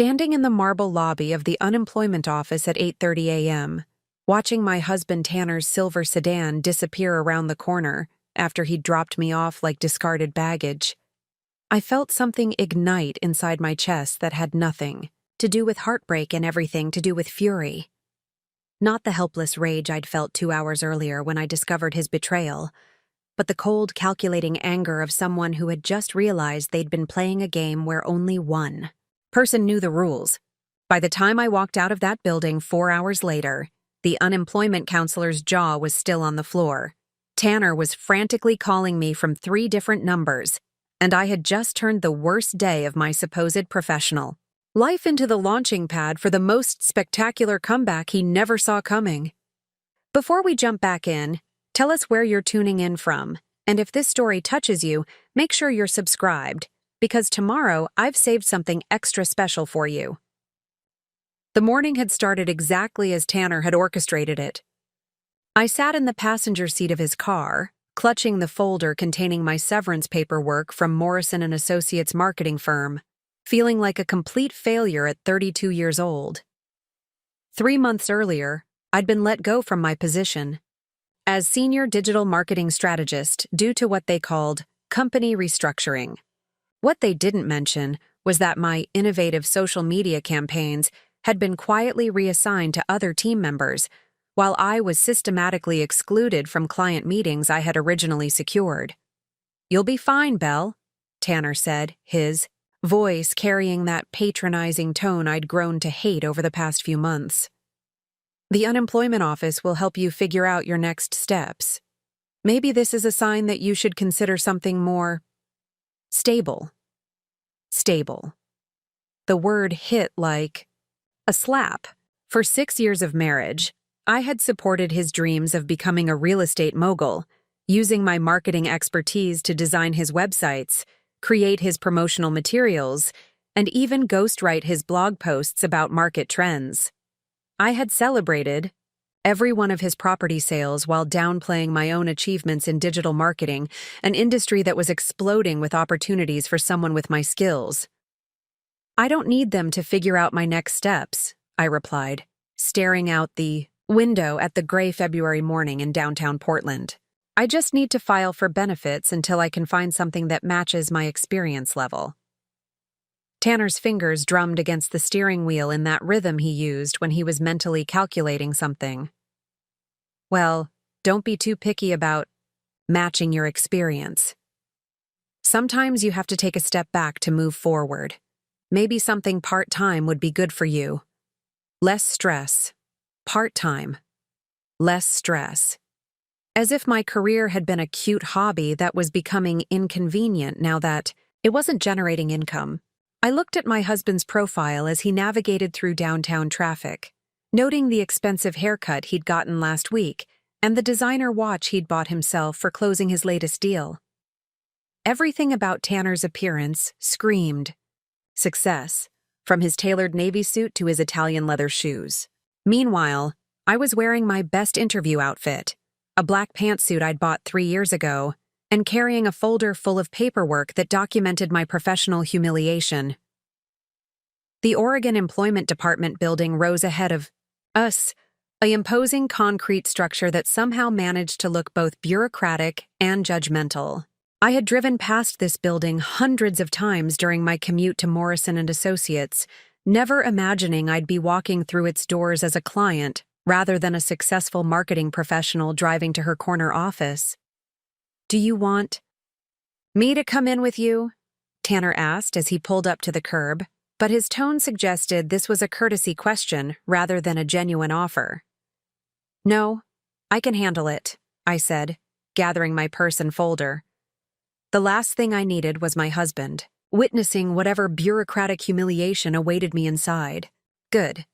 Standing in the marble lobby of the unemployment office at 8:30 a.m., watching my husband Tanner's silver sedan disappear around the corner after he'd dropped me off like discarded baggage, I felt something ignite inside my chest that had nothing to do with heartbreak and everything to do with fury. Not the helpless rage I'd felt 2 hours earlier when I discovered his betrayal, but the cold, calculating anger of someone who had just realized they'd been playing a game where only one person knew the rules. By the time I walked out of that building 4 hours later, the unemployment counselor's jaw was still on the floor. Tanner was frantically calling me from 3 different numbers, and I had just turned the worst day of my supposed professional life into the launching pad for the most spectacular comeback he never saw coming. Before we jump back in, tell us where you're tuning in from, and if this story touches you, make sure you're subscribed, because tomorrow I've saved something extra special for you. The morning had started exactly as Tanner had orchestrated it. I sat in the passenger seat of his car, clutching the folder containing my severance paperwork from Morrison & Associates marketing firm, feeling like a complete failure at 32 years old. 3 months earlier, I'd been let go from my position as senior digital marketing strategist due to what they called company restructuring. What they didn't mention was that my innovative social media campaigns had been quietly reassigned to other team members, while I was systematically excluded from client meetings I had originally secured. "You'll be fine, Belle," Tanner said, his voice carrying that patronizing tone I'd grown to hate over the past few months. "The unemployment office will help you figure out your next steps. Maybe this is a sign that you should consider something more stable." Stable. The word hit like a slap. For 6 years of marriage, I had supported his dreams of becoming a real estate mogul, using my marketing expertise to design his websites, create his promotional materials, and even ghostwrite his blog posts about market trends. I had celebrated every one of his property sales while downplaying my own achievements in digital marketing, an industry that was exploding with opportunities for someone with my skills. "I don't need them to figure out my next steps," I replied, staring out the window at the gray February morning in downtown Portland. "I just need to file for benefits until I can find something that matches my experience level." Tanner's fingers drummed against the steering wheel in that rhythm he used when he was mentally calculating something. "Well, don't be too picky about matching your experience. Sometimes you have to take a step back to move forward. Maybe something part-time would be good for you. Less stress. Part-time. Less stress." As if my career had been a cute hobby that was becoming inconvenient now that it wasn't generating income. I looked at my husband's profile as he navigated through downtown traffic, noting the expensive haircut he'd gotten last week and the designer watch he'd bought himself for closing his latest deal. Everything about Tanner's appearance screamed success, from his tailored navy suit to his Italian leather shoes. Meanwhile, I was wearing my best interview outfit, a black pantsuit I'd bought 3 years ago, and carrying a folder full of paperwork that documented my professional humiliation. The Oregon Employment Department building rose ahead of us, an imposing concrete structure that somehow managed to look both bureaucratic and judgmental. I had driven past this building hundreds of times during my commute to Morrison & Associates, never imagining I'd be walking through its doors as a client rather than a successful marketing professional driving to her corner office. "Do you want me to come in with you?" Tanner asked as he pulled up to the curb, but his tone suggested this was a courtesy question rather than a genuine offer. "No, I can handle it," I said, gathering my purse and folder. The last thing I needed was my husband, witnessing whatever bureaucratic humiliation awaited me inside. "Good.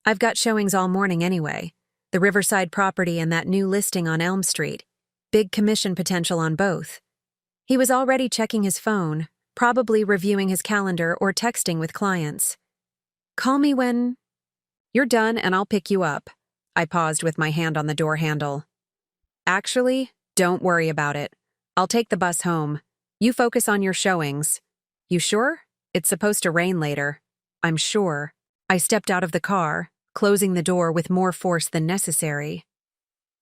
I've got showings all morning anyway. The Riverside property and that new listing on Elm Street. Big commission potential on both." He was already checking his phone, probably reviewing his calendar or texting with clients. "Call me when you're done and I'll pick you up." I paused with my hand on the door handle. "Actually, don't worry about it. I'll take the bus home. You focus on your showings." "You sure? It's supposed to rain later." I'm sure. I stepped out of the car, closing the door with more force than necessary.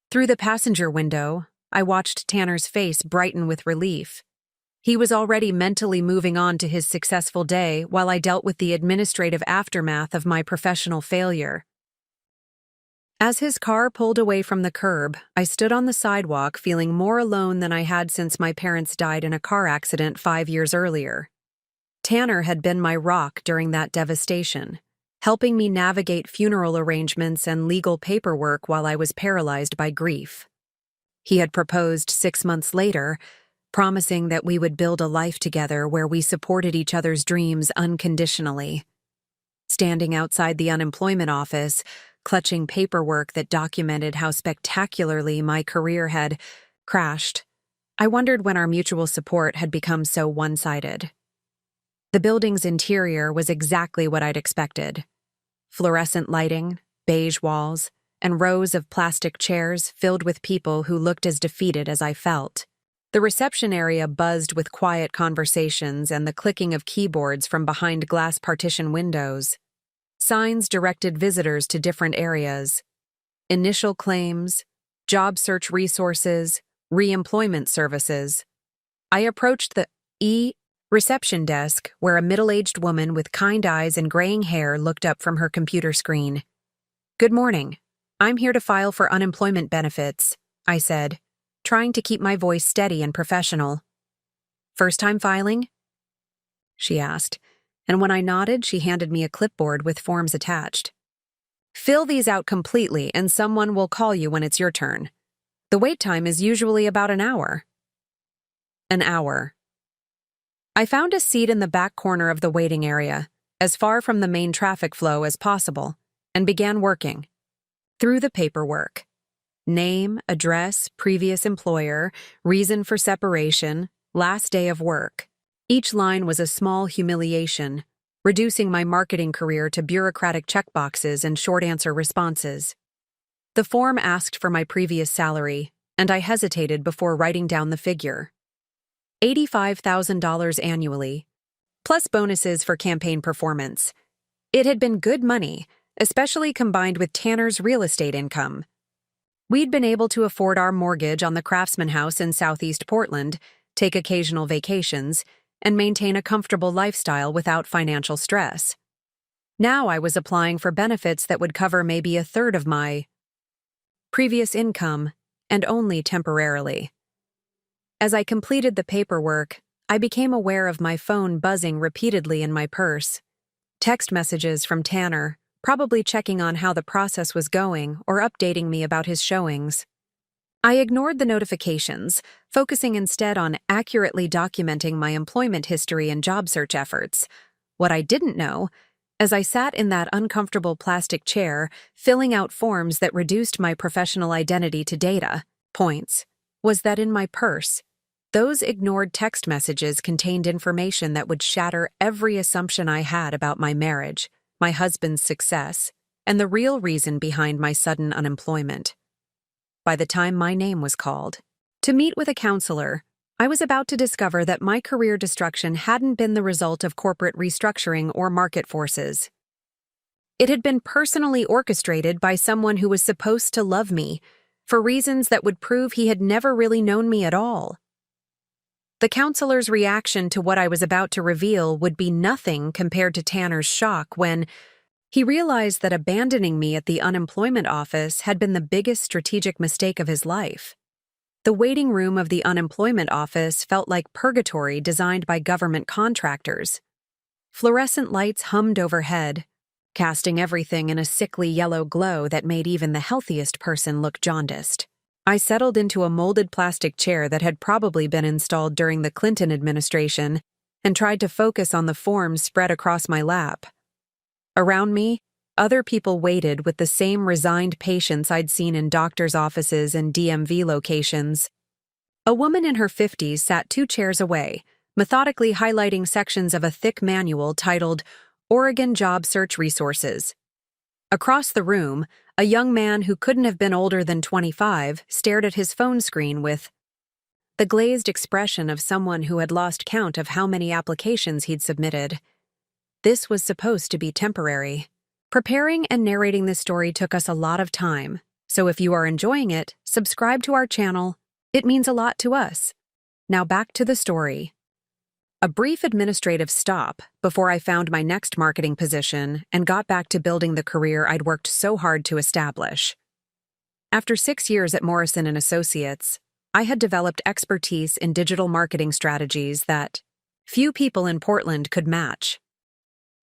Through the passenger window, I watched Tanner's face brighten with relief. He was already mentally moving on to his successful day while I dealt with the administrative aftermath of my professional failure. As his car pulled away from the curb, I stood on the sidewalk feeling more alone than I had since my parents died in a car accident 5 years earlier. Tanner had been my rock during that devastation, helping me navigate funeral arrangements and legal paperwork while I was paralyzed by grief. He had proposed 6 months later, promising that we would build a life together where we supported each other's dreams unconditionally. Standing outside the unemployment office, clutching paperwork that documented how spectacularly my career had crashed, I wondered when our mutual support had become so one-sided. The building's interior was exactly what I'd expected. Fluorescent lighting, beige walls, and rows of plastic chairs filled with people who looked as defeated as I felt. The reception area buzzed with quiet conversations and the clicking of keyboards from behind glass partition windows. Signs directed visitors to different areas: initial claims, job search resources, re-employment services. I approached the reception desk, where a middle-aged woman with kind eyes and graying hair looked up from her computer screen. "Good morning. I'm here to file for unemployment benefits," I said, trying to keep my voice steady and professional. "First time filing?" she asked, and when I nodded, she handed me a clipboard with forms attached. "Fill these out completely, and someone will call you when it's your turn. The wait time is usually about an hour." An hour. I found a seat in the back corner of the waiting area, as far from the main traffic flow as possible, and began working. Through the paperwork. Name, address, previous employer, reason for separation, last day of work. Each line was a small humiliation, reducing my marketing career to bureaucratic checkboxes and short-answer responses. The form asked for my previous salary, and I hesitated before writing down the figure. $85,000 annually, plus bonuses for campaign performance. It had been good money, especially combined with Tanner's real estate income. We'd been able to afford our mortgage on the Craftsman House in Southeast Portland, take occasional vacations, and maintain a comfortable lifestyle without financial stress. Now I was applying for benefits that would cover maybe a third of my previous income, and only temporarily. As I completed the paperwork, I became aware of my phone buzzing repeatedly in my purse. Text messages from Tanner, probably checking on how the process was going or updating me about his showings. I ignored the notifications, focusing instead on accurately documenting my employment history and job search efforts. What I didn't know, as I sat in that uncomfortable plastic chair, filling out forms that reduced my professional identity to data points, was that in my purse, those ignored text messages contained information that would shatter every assumption I had about my marriage, my husband's success, and the real reason behind my sudden unemployment. By the time my name was called to meet with a counselor, I was about to discover that my career destruction hadn't been the result of corporate restructuring or market forces. It had been personally orchestrated by someone who was supposed to love me, for reasons that would prove he had never really known me at all. The counselor's reaction to what I was about to reveal would be nothing compared to Tanner's shock when he realized that abandoning me at the unemployment office had been the biggest strategic mistake of his life. The waiting room of the unemployment office felt like purgatory designed by government contractors. Fluorescent lights hummed overhead, casting everything in a sickly yellow glow that made even the healthiest person look jaundiced. I settled into a molded plastic chair that had probably been installed during the Clinton administration and tried to focus on the forms spread across my lap. Around me, other people waited with the same resigned patience I'd seen in doctors' offices and DMV locations. A woman in her 50s sat 2 chairs away, methodically highlighting sections of a thick manual titled Oregon Job Search Resources. Across the room, a young man who couldn't have been older than 25 stared at his phone screen with the glazed expression of someone who had lost count of how many applications he'd submitted. this was supposed to be temporary. Preparing and narrating this story took us a lot of time, so if you are enjoying it, subscribe to our channel. It means a lot to us. Now back to the story. A brief administrative stop before I found my next marketing position and got back to building the career I'd worked so hard to establish. After 6 years at Morrison & Associates, I had developed expertise in digital marketing strategies that few people in Portland could match.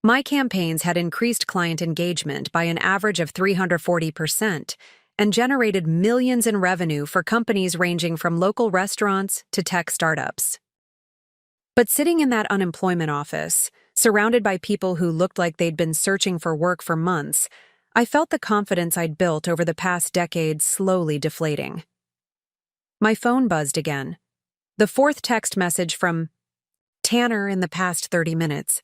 My campaigns had increased client engagement by an average of 340% and generated millions in revenue for companies ranging from local restaurants to tech startups. But sitting in that unemployment office, surrounded by people who looked like they'd been searching for work for months, I felt the confidence I'd built over the past decade slowly deflating. My phone buzzed again. The fourth text message from Tanner in the past 30 minutes.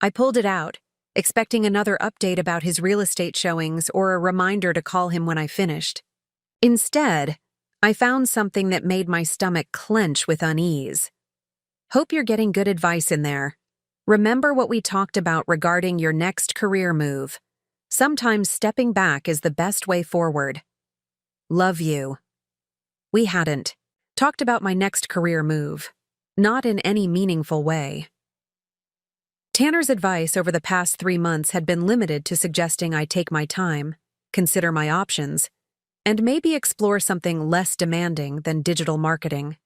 I pulled it out, expecting another update about his real estate showings or a reminder to call him when I finished. Instead, I found something that made my stomach clench with unease. Hope you're getting good advice in there. Remember what we talked about regarding your next career move. Sometimes stepping back is the best way forward. Love you. We hadn't talked about my next career move, not in any meaningful way. Tanner's advice over the past 3 months had been limited to suggesting I take my time, consider my options, and maybe explore something less demanding than digital marketing.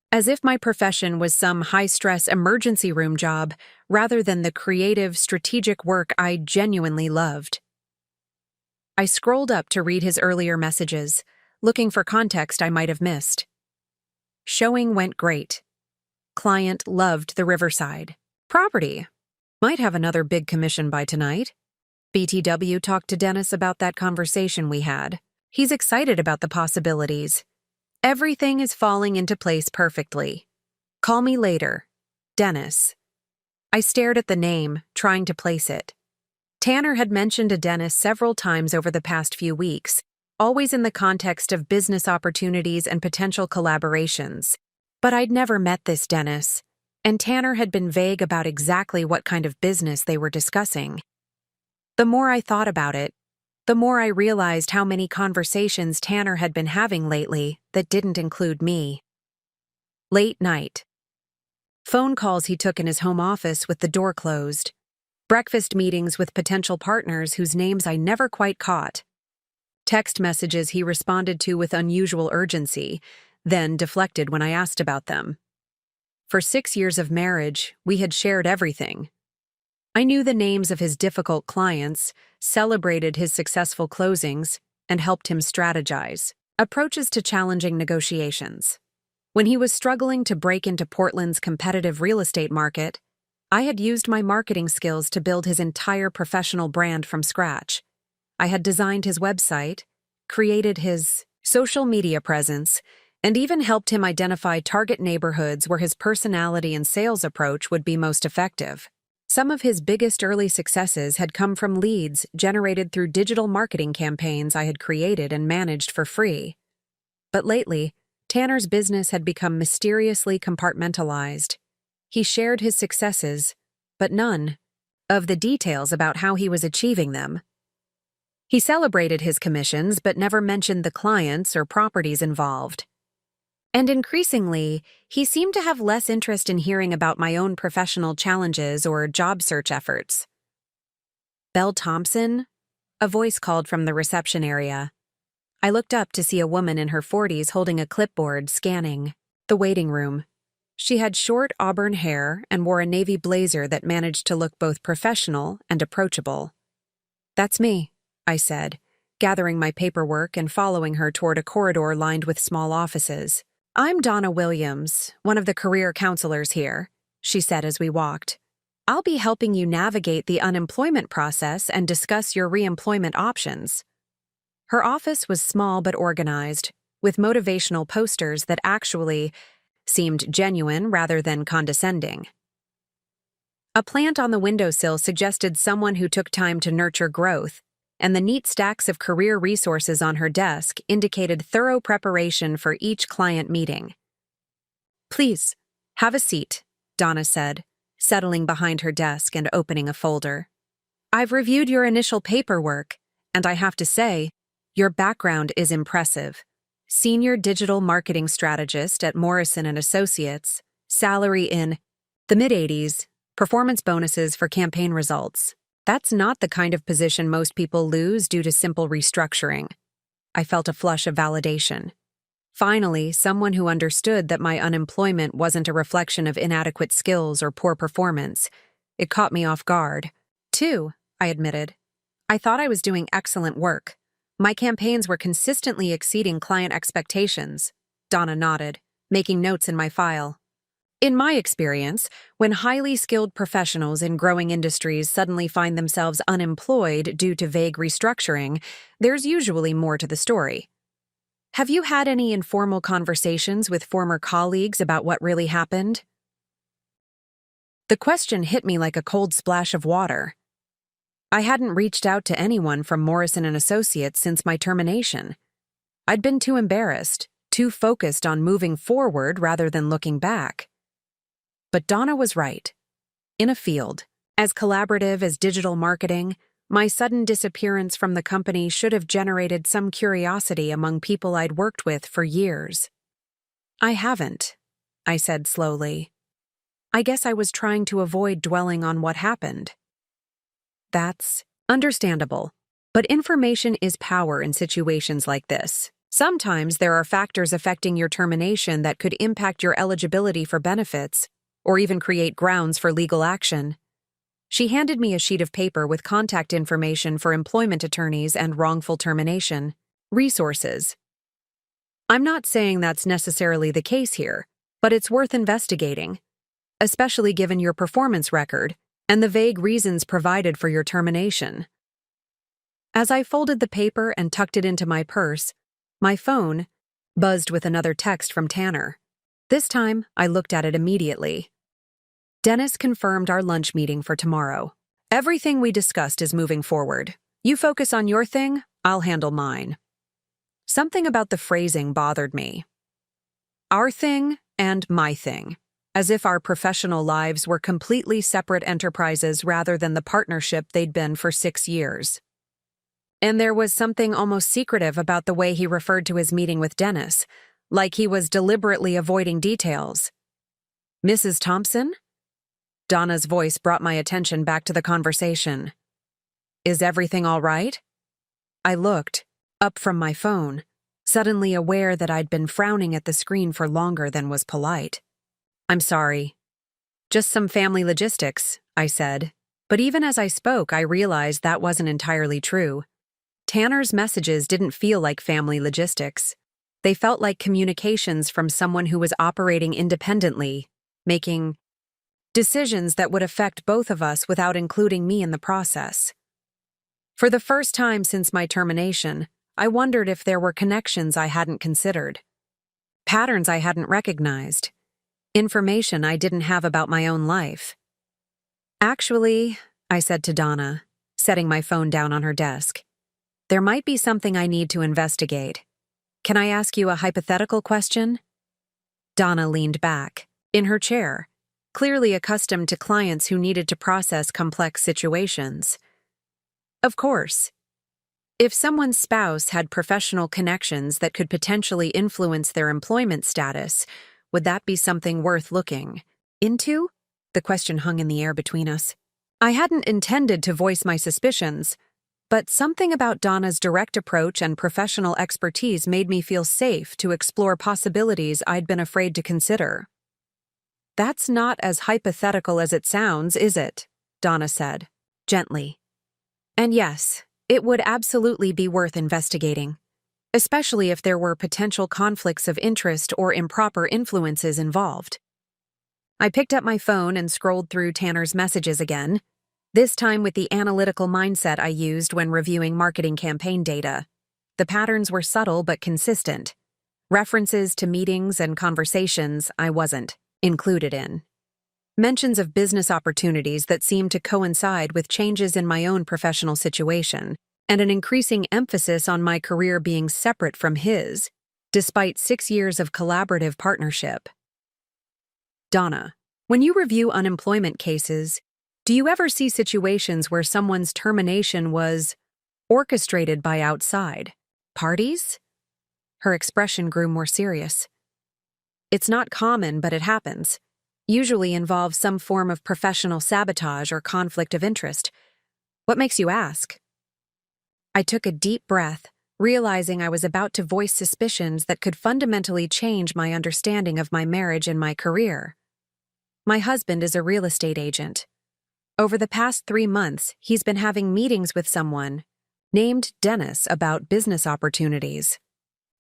As if my profession was some high-stress emergency room job rather than the creative, strategic work I genuinely loved. I scrolled up to read his earlier messages, looking for context I might have missed. Showing went great. Client loved the Riverside property. Might have another big commission by tonight. BTW talked to Dennis about that conversation we had. He's excited about the possibilities. Everything is falling into place perfectly. Call me later. Dennis. I stared at the name, trying to place it. Tanner had mentioned a Dennis several times over the past few weeks, always in the context of business opportunities and potential collaborations. But I'd never met this Dennis, and Tanner had been vague about exactly what kind of business they were discussing. The more I thought about it, the more I realized how many conversations Tanner had been having lately that didn't include me. Late night. Phone calls he took in his home office with the door closed. Breakfast meetings with potential partners whose names I never quite caught. Text messages he responded to with unusual urgency, then deflected when I asked about them. For 6 years of marriage, we had shared everything. I knew the names of his difficult clients, celebrated his successful closings, and helped him strategize approaches to challenging negotiations. When he was struggling to break into Portland's competitive real estate market, I had used my marketing skills to build his entire professional brand from scratch. I had designed his website, created his social media presence, and even helped him identify target neighborhoods where his personality and sales approach would be most effective. Some of his biggest early successes had come from leads generated through digital marketing campaigns I had created and managed for free. But lately, Tanner's business had become mysteriously compartmentalized. He shared his successes, but none of the details about how he was achieving them. He celebrated his commissions but never mentioned the clients or properties involved. And increasingly, he seemed to have less interest in hearing about my own professional challenges or job search efforts. Belle Thompson? A voice called from the reception area. I looked up to see a woman in her 40s holding a clipboard, scanning the waiting room. She had short auburn hair and wore a navy blazer that managed to look both professional and approachable. "That's me," I said, gathering my paperwork and following her toward a corridor lined with small offices. "I'm Donna Williams, one of the career counselors here," she said as we walked. "I'll be helping you navigate the unemployment process and discuss your reemployment options." Her office was small but organized, with motivational posters that actually seemed genuine rather than condescending. A plant on the windowsill suggested someone who took time to nurture growth, and the neat stacks of career resources on her desk indicated thorough preparation for each client meeting. "Please, have a seat," Donna said, settling behind her desk and opening a folder. "I've reviewed your initial paperwork, and I have to say, your background is impressive. Senior digital marketing strategist at Morrison & Associates, salary in the mid-80s, performance bonuses for campaign results. That's not the kind of position most people lose due to simple restructuring." I felt a flush of validation. Finally, someone who understood that my unemployment wasn't a reflection of inadequate skills or poor performance. It caught me off guard. "Too," I admitted. "I thought I was doing excellent work. My campaigns were consistently exceeding client expectations." Donna nodded, making notes in my file. "In my experience, when highly skilled professionals in growing industries suddenly find themselves unemployed due to vague restructuring, there's usually more to the story. Have you had any informal conversations with former colleagues about what really happened?" The question hit me like a cold splash of water. I hadn't reached out to anyone from Morrison & Associates since my termination. I'd been too embarrassed, too focused on moving forward rather than looking back. But Donna was right. In a field as collaborative as digital marketing, my sudden disappearance from the company should have generated some curiosity among people I'd worked with for years. "I haven't," I said slowly. "I guess I was trying to avoid dwelling on what happened." "That's understandable, but information is power in situations like this. Sometimes there are factors affecting your termination that could impact your eligibility for benefits, or even create grounds for legal action." She handed me a sheet of paper with contact information for employment attorneys and wrongful termination resources. "I'm not saying that's necessarily the case here, but it's worth investigating, especially given your performance record and the vague reasons provided for your termination." As I folded the paper and tucked it into my purse, my phone buzzed with another text from Tanner. This time, I looked at it immediately. "Dennis confirmed our lunch meeting for tomorrow. Everything we discussed is moving forward. You focus on your thing, I'll handle mine." Something about the phrasing bothered me. Our thing and my thing, as if our professional lives were completely separate enterprises rather than the partnership they'd been for 6 years. And there was something almost secretive about the way he referred to his meeting with Dennis, like he was deliberately avoiding details. "Mrs. Thompson?" Donna's voice brought my attention back to the conversation. "Is everything all right?" I looked, up from my phone, suddenly aware that I'd been frowning at the screen for longer than was polite. "I'm sorry. Just some family logistics," I said. But even as I spoke, I realized that wasn't entirely true. Tanner's messages didn't feel like family logistics. They felt like communications from someone who was operating independently, making decisions that would affect both of us without including me in the process. For the first time since my termination, I wondered if there were connections I hadn't considered, patterns I hadn't recognized, information I didn't have about my own life. "Actually," I said to Donna, setting my phone down on her desk, "there might be something I need to investigate. Can I ask you a hypothetical question?" Donna leaned back, in her chair, clearly accustomed to clients who needed to process complex situations. "Of course. If someone's spouse had professional connections that could potentially influence their employment status, would that be something worth looking into?" The question hung in the air between us. I hadn't intended to voice my suspicions, but something about Donna's direct approach and professional expertise made me feel safe to explore possibilities I'd been afraid to consider. "That's not as hypothetical as it sounds, is it?" Donna said, gently. "And yes, it would absolutely be worth investigating, especially if there were potential conflicts of interest or improper influences involved." I picked up my phone and scrolled through Tanner's messages again, this time with the analytical mindset I used when reviewing marketing campaign data. The patterns were subtle but consistent. References to meetings and conversations I wasn't included in. Mentions of business opportunities that seemed to coincide with changes in my own professional situation, and an increasing emphasis on my career being separate from his, despite 6 years of collaborative partnership. "Donna, When you review unemployment cases, do you ever see situations where someone's termination was orchestrated by outside parties? Her expression grew more serious. It's not common, but it happens. Usually involves some form of professional sabotage or conflict of interest. What makes you ask? I took a deep breath, realizing I was about to voice suspicions that could fundamentally change my understanding of my marriage and my career. My husband is a real estate agent. Over the past 3 months, he's been having meetings with someone named Dennis about business opportunities.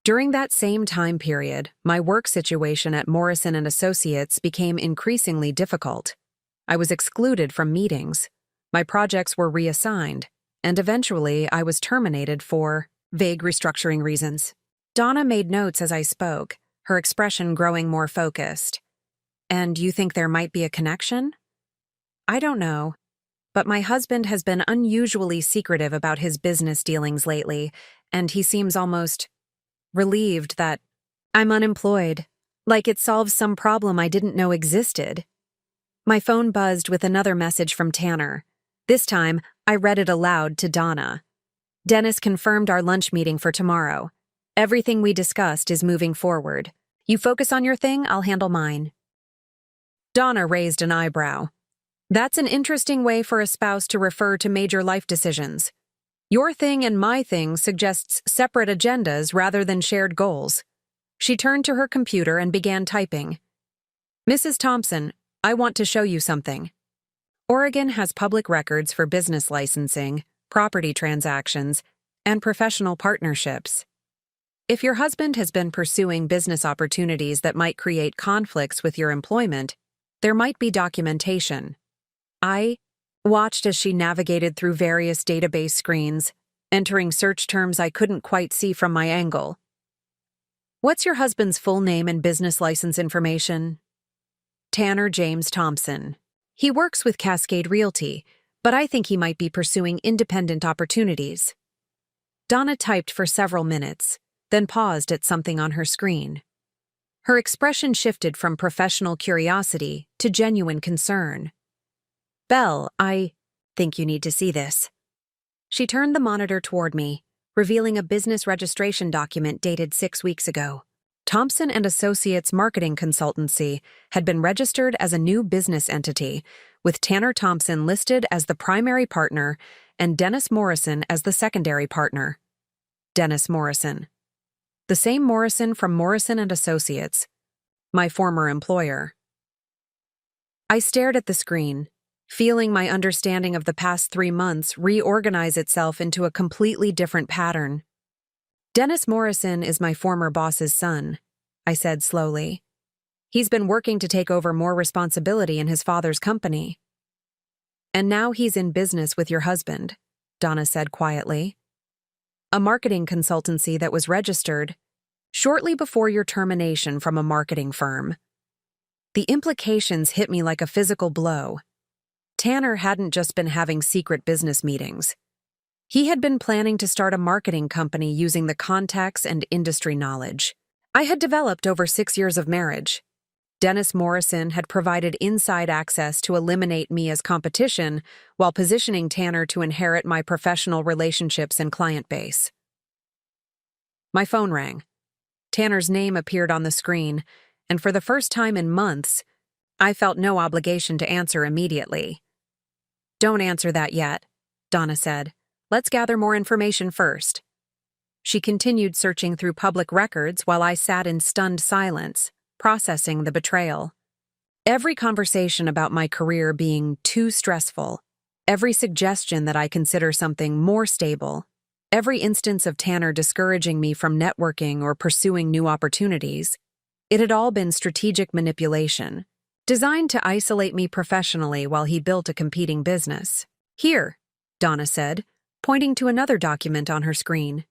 During that same time period, my work situation at Morrison & Associates became increasingly difficult. I was excluded from meetings. My projects were reassigned, and eventually I was terminated for vague restructuring reasons. Donna made notes as I spoke, her expression growing more focused. And you think there might be a connection? I don't know, but my husband has been unusually secretive about his business dealings lately, and he seems almost relieved that I'm unemployed, like it solves some problem I didn't know existed. My phone buzzed with another message from Tanner. This time, I read it aloud to Donna. Dennis confirmed our lunch meeting for tomorrow. Everything we discussed is moving forward. You focus on your thing, I'll handle mine. Donna raised an eyebrow. That's an interesting way for a spouse to refer to major life decisions. Your thing and my thing suggests separate agendas rather than shared goals. She turned to her computer and began typing. Mrs. Thompson, I want to show you something. Oregon has public records for business licensing, property transactions, and professional partnerships. If your husband has been pursuing business opportunities that might create conflicts with your employment, there might be documentation. I watched as she navigated through various database screens, entering search terms I couldn't quite see from my angle. What's your husband's full name and business license information? Tanner James Thompson. He works with Cascade Realty, but I think he might be pursuing independent opportunities. Donna typed for several minutes, then paused at something on her screen. Her expression shifted from professional curiosity to genuine concern. Belle, I think you need to see this. She turned the monitor toward me, revealing a business registration document dated 6 weeks ago. Thompson & Associates Marketing Consultancy had been registered as a new business entity, with Tanner Thompson listed as the primary partner and Dennis Morrison as the secondary partner. Dennis Morrison. The same Morrison from Morrison & Associates, my former employer. I stared at the screen, feeling my understanding of the past 3 months reorganize itself into a completely different pattern. Dennis Morrison is my former boss's son, I said slowly. He's been working to take over more responsibility in his father's company. And now he's in business with your husband, Donna said quietly. A marketing consultancy that was registered shortly before your termination from a marketing firm. The implications hit me like a physical blow. Tanner hadn't just been having secret business meetings. He had been planning to start a marketing company using the contacts and industry knowledge I had developed over 6 years of marriage. Dennis Morrison had provided inside access to eliminate me as competition while positioning Tanner to inherit my professional relationships and client base. My phone rang. Tanner's name appeared on the screen, and for the first time in months, I felt no obligation to answer immediately. Don't answer that yet, Donna said. Let's gather more information first. She continued searching through public records while I sat in stunned silence, processing the betrayal. Every conversation about my career being too stressful, every suggestion that I consider something more stable, every instance of Tanner discouraging me from networking or pursuing new opportunities, it had all been strategic manipulation, designed to isolate me professionally while he built a competing business. Here, Donna said, pointing to another document on her screen.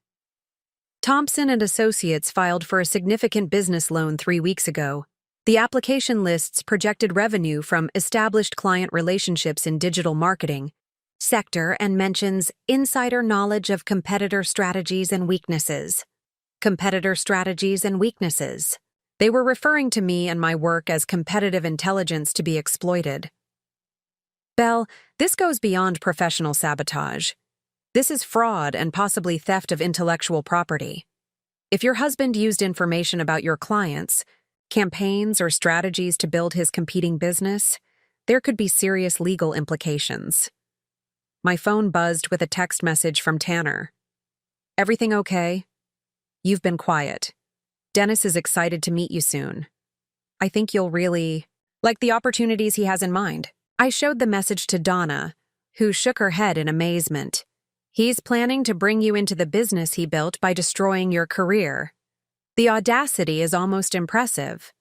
Thompson & Associates filed for a significant business loan 3 weeks ago. The application lists projected revenue from established client relationships in digital marketing sector and mentions insider knowledge of competitor strategies and weaknesses. Competitor strategies and weaknesses. They were referring to me and my work as competitive intelligence to be exploited. Belle, this goes beyond professional sabotage. This is fraud and possibly theft of intellectual property. If your husband used information about your clients, campaigns, or strategies to build his competing business, there could be serious legal implications. My phone buzzed with a text message from Tanner. Everything okay? You've been quiet. Dennis is excited to meet you soon. I think you'll really like the opportunities he has in mind. I showed the message to Donna, who shook her head in amazement. He's planning to bring you into the business he built by destroying your career. The audacity is almost impressive.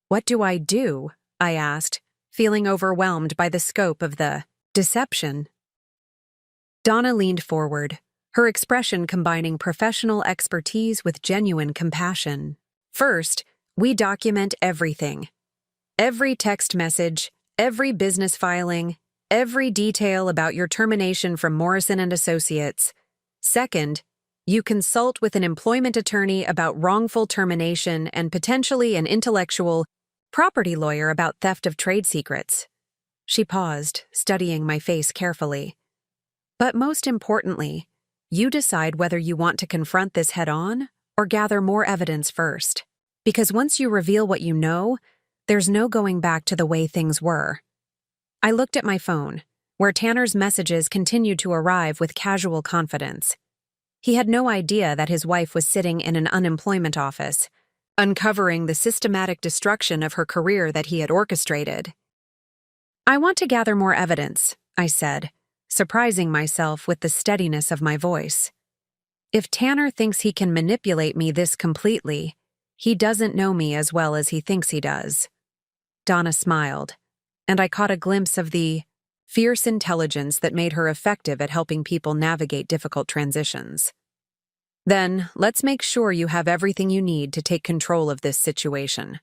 What do I do? I asked, feeling overwhelmed by the scope of the deception. Donna leaned forward, her expression combining professional expertise with genuine compassion. First, we document everything. Every text message, every business filing, every detail about your termination from Morrison & Associates. Second, you consult with an employment attorney about wrongful termination and potentially an intellectual property lawyer about theft of trade secrets. She paused, studying my face carefully. But most importantly, you decide whether you want to confront this head-on or gather more evidence first. Because once you reveal what you know, there's no going back to the way things were. I looked at my phone, where Tanner's messages continued to arrive with casual confidence. He had no idea that his wife was sitting in an unemployment office, uncovering the systematic destruction of her career that he had orchestrated. I want to gather more evidence, I said, surprising myself with the steadiness of my voice. If Tanner thinks he can manipulate me this completely, he doesn't know me as well as he thinks he does. Donna smiled, and I caught a glimpse of the fierce intelligence that made her effective at helping people navigate difficult transitions. Then, let's make sure you have everything you need to take control of this situation.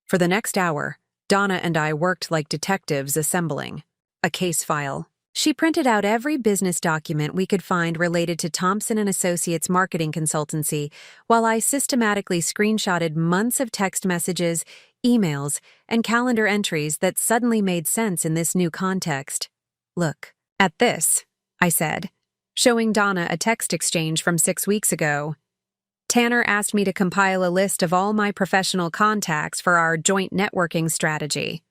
For the next hour, Donna and I worked like detectives assembling a case file. She printed out every business document we could find related to Thompson & Associates marketing consultancy, while I systematically screenshotted months of text messages, emails, and calendar entries that suddenly made sense in this new context. Look at this, I said, showing Donna a text exchange from 6 weeks ago. Tanner asked me to compile a list of all my professional contacts for our joint networking strategy.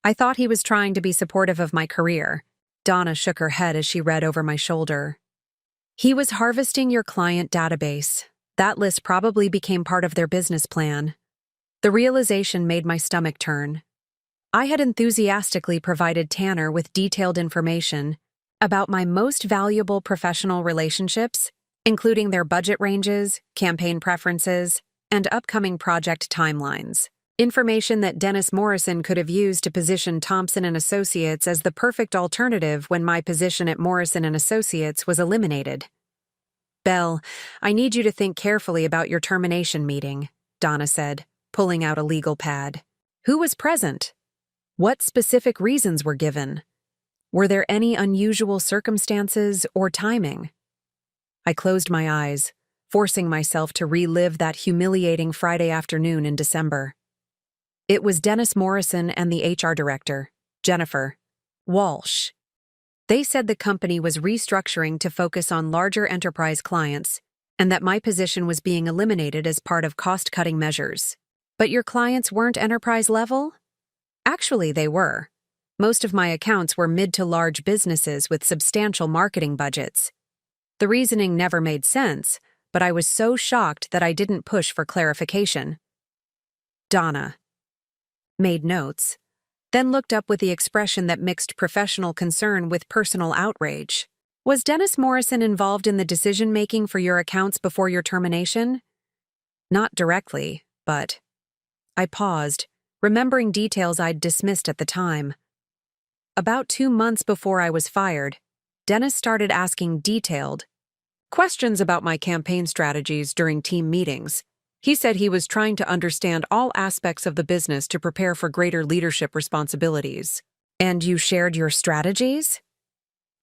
I thought he was trying to be supportive of my career. Donna shook her head as she read over my shoulder. He was harvesting your client database. That list probably became part of their business plan. The realization made my stomach turn. I had enthusiastically provided Tanner with detailed information about my most valuable professional relationships, including their budget ranges, campaign preferences, and upcoming project timelines. Information that Dennis Morrison could have used to position Thompson & Associates as the perfect alternative when my position at Morrison & Associates was eliminated. Belle, I need you to think carefully about your termination meeting, Donna said, pulling out a legal pad. Who was present? What specific reasons were given? Were there any unusual circumstances or timing? I closed my eyes, forcing myself to relive that humiliating Friday afternoon in December. It was Dennis Morrison and the HR director, Jennifer Walsh. They said the company was restructuring to focus on larger enterprise clients and that my position was being eliminated as part of cost-cutting measures. But your clients weren't enterprise level? Actually, they were. Most of my accounts were mid to large businesses with substantial marketing budgets. The reasoning never made sense, but I was so shocked that I didn't push for clarification. Donna made notes, then looked up with the expression that mixed professional concern with personal outrage. Was Dennis Morrison involved in the decision-making for your accounts before your termination? Not directly, but... I paused, remembering details I'd dismissed at the time. About 2 months before I was fired, Dennis started asking detailed questions about my campaign strategies during team meetings. He said he was trying to understand all aspects of the business to prepare for greater leadership responsibilities. And you shared your strategies?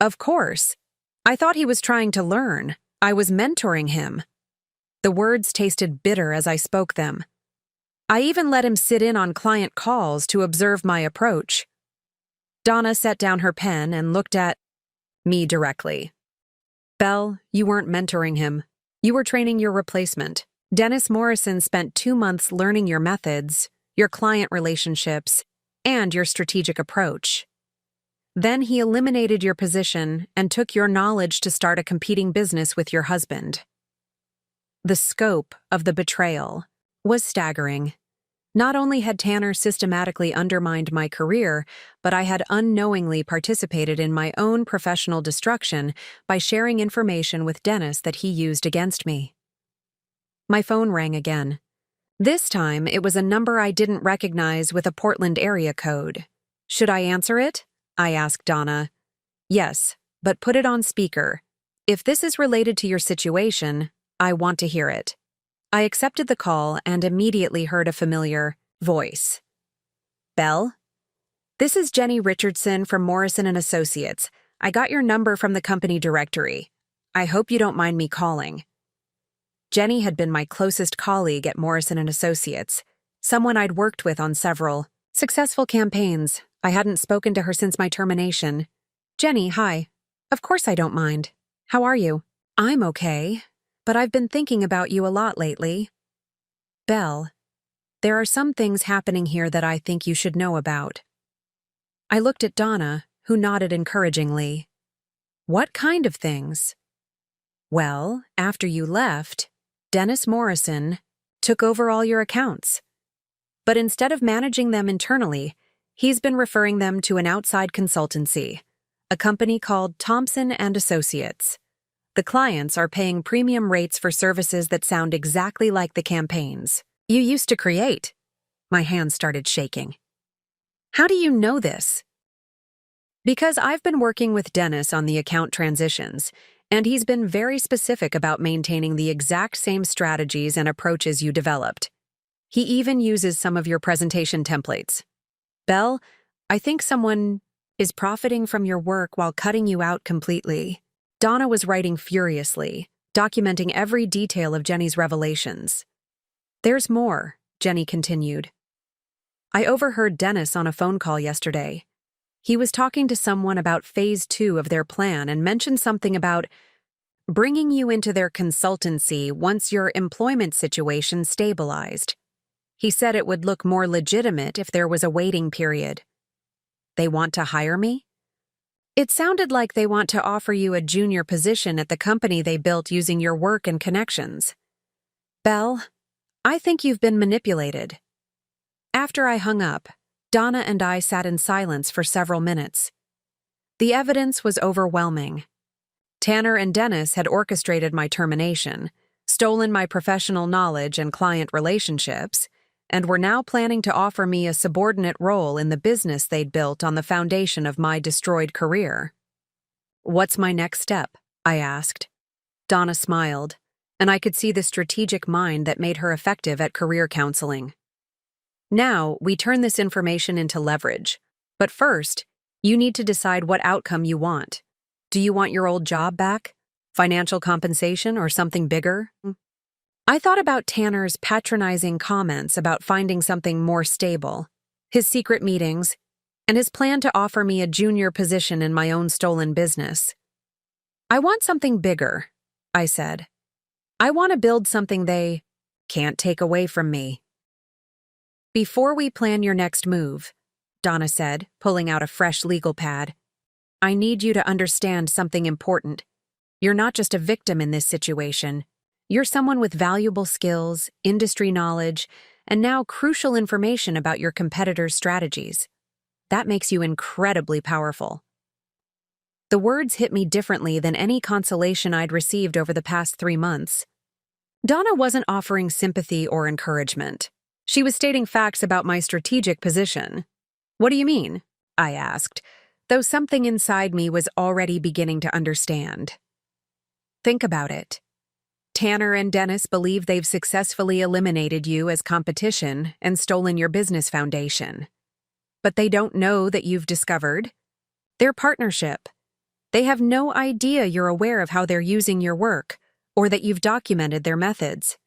Of course. I thought he was trying to learn. I was mentoring him. The words tasted bitter as I spoke them. I even let him sit in on client calls to observe my approach. Donna set down her pen and looked at me directly. Belle, you weren't mentoring him. You were training your replacement. Dennis Morrison spent 2 months learning your methods, your client relationships, and your strategic approach. Then he eliminated your position and took your knowledge to start a competing business with your husband. The scope of the betrayal was staggering. Not only had Tanner systematically undermined my career, but I had unknowingly participated in my own professional destruction by sharing information with Dennis that he used against me. My phone rang again. This time, it was a number I didn't recognize with a Portland area code. Should I answer it? I asked Donna. Yes, but put it on speaker. If this is related to your situation, I want to hear it. I accepted the call and immediately heard a familiar voice. Belle? This is Jenny Richardson from Morrison & Associates. I got your number from the company directory. I hope you don't mind me calling. Jenny had been my closest colleague at Morrison & Associates, someone I'd worked with on several successful campaigns. I hadn't spoken to her since my termination. Jenny, hi. Of course I don't mind. How are you? I'm okay, but I've been thinking about you a lot lately. Belle, there are some things happening here that I think you should know about. I looked at Donna, who nodded encouragingly. What kind of things? Well, after you left, Dennis Morrison took over all your accounts. But instead of managing them internally, he's been referring them to an outside consultancy, a company called Thompson & Associates. The clients are paying premium rates for services that sound exactly like the campaigns you used to create. My hands started shaking. How do you know this? Because I've been working with Dennis on the account transitions, and he's been very specific about maintaining the exact same strategies and approaches you developed. He even uses some of your presentation templates. Belle, I think someone is profiting from your work while cutting you out completely. Donna was writing furiously, documenting every detail of Jenny's revelations. There's more, Jenny continued. I overheard Dennis on a phone call yesterday. He was talking to someone about phase 2 of their plan and mentioned something about bringing you into their consultancy once your employment situation stabilized. He said it would look more legitimate if there was a waiting period. They want to hire me? It sounded like they want to offer you a junior position at the company they built using your work and connections. Belle, I think you've been manipulated. After I hung up, Donna and I sat in silence for several minutes. The evidence was overwhelming. Tanner and Dennis had orchestrated my termination, stolen my professional knowledge and client relationships, and were now planning to offer me a subordinate role in the business they'd built on the foundation of my destroyed career. What's my next step? I asked. Donna smiled, and I could see the strategic mind that made her effective at career counseling. Now, we turn this information into leverage. But first, you need to decide what outcome you want. Do you want your old job back? Financial compensation or something bigger? I thought about Tanner's patronizing comments about finding something more stable, his secret meetings, and his plan to offer me a junior position in my own stolen business. I want something bigger, I said. I want to build something they can't take away from me. Before we plan your next move, Donna said, pulling out a fresh legal pad, I need you to understand something important. You're not just a victim in this situation. You're someone with valuable skills, industry knowledge, and now crucial information about your competitors' strategies. That makes you incredibly powerful. The words hit me differently than any consolation I'd received over the past 3 months. Donna wasn't offering sympathy or encouragement. She was stating facts about my strategic position. What do you mean? I asked, though something inside me was already beginning to understand. Think about it. Tanner and Dennis believe they've successfully eliminated you as competition and stolen your business foundation. But they don't know that you've discovered their partnership. They have no idea you're aware of how they're using your work or that you've documented their methods.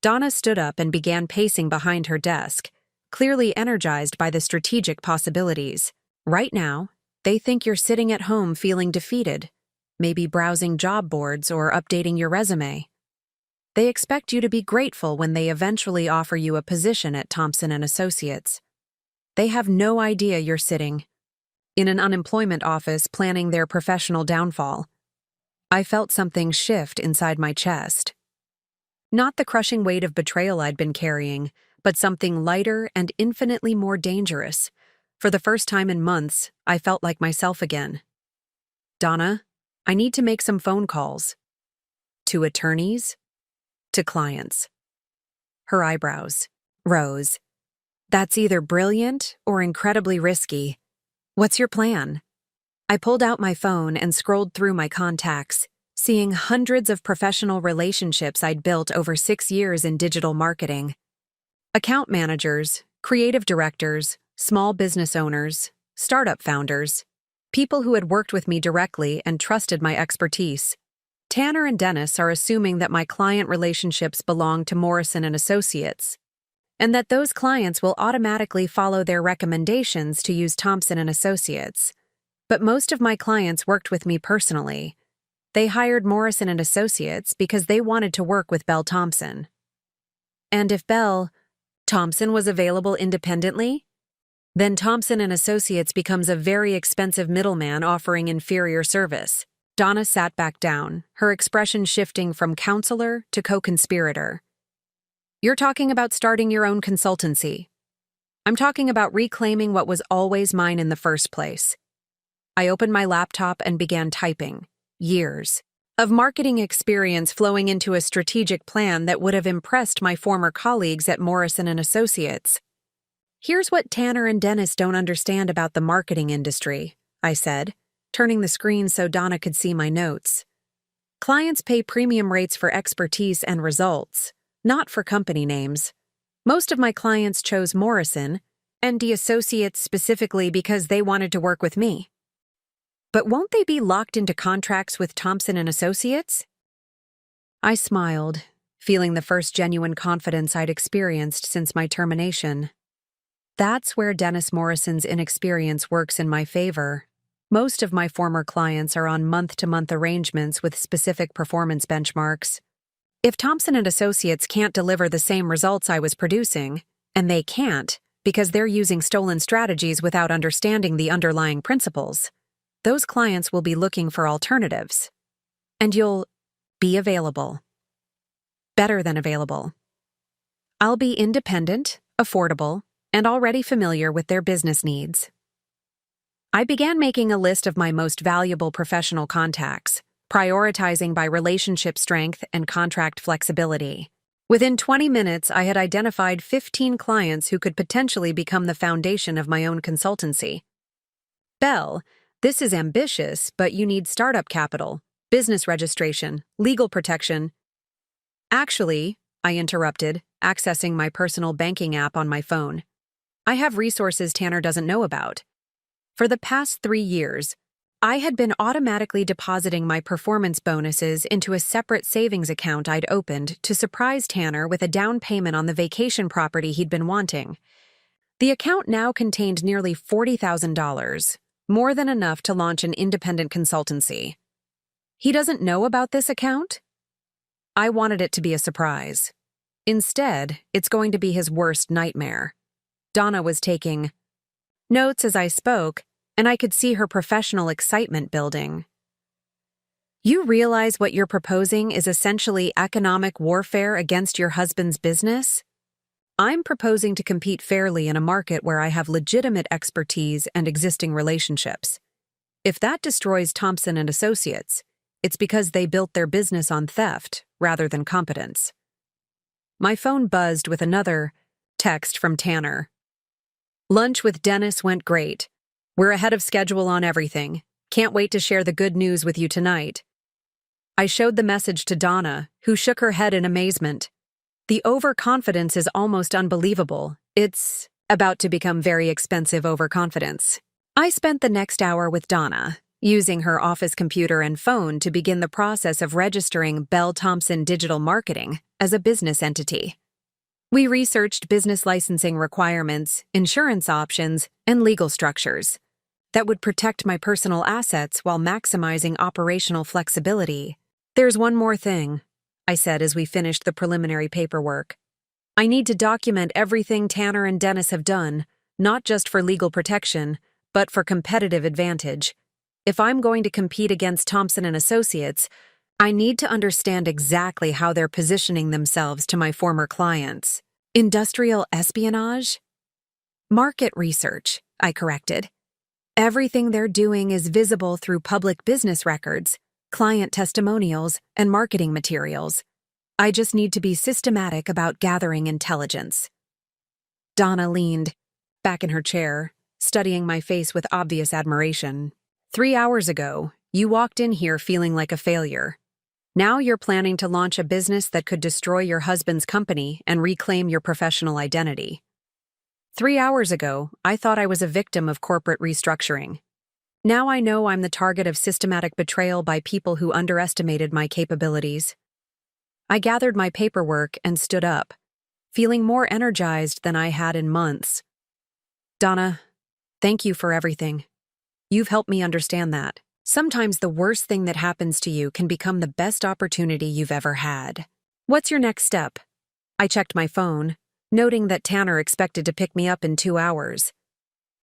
Donna stood up and began pacing behind her desk, clearly energized by the strategic possibilities. Right now, they think you're sitting at home feeling defeated, maybe browsing job boards or updating your resume. They expect you to be grateful when they eventually offer you a position at Thompson & Associates. They have no idea you're sitting in an unemployment office planning their professional downfall. I felt something shift inside my chest. Not the crushing weight of betrayal I'd been carrying, but something lighter and infinitely more dangerous. For the first time in months, I felt like myself again. Donna, I need to make some phone calls. To attorneys? To clients. Her eyebrows rose. That's either brilliant or incredibly risky. What's your plan? I pulled out my phone and scrolled through my contacts, seeing hundreds of professional relationships I'd built over 6 years in digital marketing. Account managers, creative directors, small business owners, startup founders, people who had worked with me directly and trusted my expertise. Tanner and Dennis are assuming that my client relationships belong to Morrison & Associates, and that those clients will automatically follow their recommendations to use Thompson & Associates. But most of my clients worked with me personally. They hired Morrison & Associates because they wanted to work with Belle Thompson. And if Belle Thompson was available independently, then Thompson & Associates becomes a very expensive middleman offering inferior service. Donna sat back down, her expression shifting from counselor to co-conspirator. You're talking about starting your own consultancy. I'm talking about reclaiming what was always mine in the first place. I opened my laptop and began typing. Years of marketing experience flowing into a strategic plan that would have impressed my former colleagues at Morrison & Associates. Here's what Tanner and Dennis don't understand about the marketing industry, I said, turning the screen so Donna could see my notes. Clients pay premium rates for expertise and results, not for company names. Most of my clients chose Morrison & Associates specifically because they wanted to work with me. But won't they be locked into contracts with Thompson & Associates? I smiled, feeling the first genuine confidence I'd experienced since my termination. That's where Dennis Morrison's inexperience works in my favor. Most of my former clients are on month-to-month arrangements with specific performance benchmarks. If Thompson & Associates can't deliver the same results I was producing, and they can't because they're using stolen strategies without understanding the underlying principles, those clients will be looking for alternatives. And you'll be available. Better than available. I'll be independent, affordable, and already familiar with their business needs. I began making a list of my most valuable professional contacts, prioritizing by relationship strength and contract flexibility. Within 20 minutes, I had identified 15 clients who could potentially become the foundation of my own consultancy. Belle, this is ambitious, but you need startup capital, business registration, legal protection. Actually, I interrupted, accessing my personal banking app on my phone. I have resources Tanner doesn't know about. For the past 3 years, I had been automatically depositing my performance bonuses into a separate savings account I'd opened to surprise Tanner with a down payment on the vacation property he'd been wanting. The account now contained nearly $40,000, more than enough to launch an independent consultancy. He doesn't know about this account? I wanted it to be a surprise. Instead, it's going to be his worst nightmare. Donna was taking notes as I spoke, and I could see her professional excitement building. You realize what you're proposing is essentially economic warfare against your husband's business? I'm proposing to compete fairly in a market where I have legitimate expertise and existing relationships. If that destroys Thompson & Associates, it's because they built their business on theft rather than competence. My phone buzzed with another text from Tanner. Lunch with Dennis went great. We're ahead of schedule on everything. Can't wait to share the good news with you tonight. I showed the message to Donna, who shook her head in amazement. The overconfidence is almost unbelievable. It's about to become very expensive overconfidence. I spent the next hour with Donna, using her office computer and phone to begin the process of registering Bell Thompson Digital Marketing as a business entity. We researched business licensing requirements, insurance options, and legal structures that would protect my personal assets while maximizing operational flexibility. "There's one more thing," I said as we finished the preliminary paperwork. "I need to document everything Tanner and Dennis have done, not just for legal protection, but for competitive advantage. If I'm going to compete against Thompson and Associates, I need to understand exactly how they're positioning themselves to my former clients." "Industrial espionage?" "Market research," I corrected. "Everything they're doing is visible through public business records, client testimonials, and marketing materials. I just need to be systematic about gathering intelligence." Donna leaned back in her chair, studying my face with obvious admiration. "3 hours ago, you walked in here feeling like a failure. Now you're planning to launch a business that could destroy your husband's company and reclaim your professional identity. 3 hours ago, I thought I was a victim of corporate restructuring. Now I know I'm the target of systematic betrayal by people who underestimated my capabilities." I gathered my paperwork and stood up, feeling more energized than I had in months. "Donna, thank you for everything. You've helped me understand that. Sometimes the worst thing that happens to you can become the best opportunity you've ever had. What's your next step?" I checked my phone, noting that Tanner expected to pick me up in 2 hours.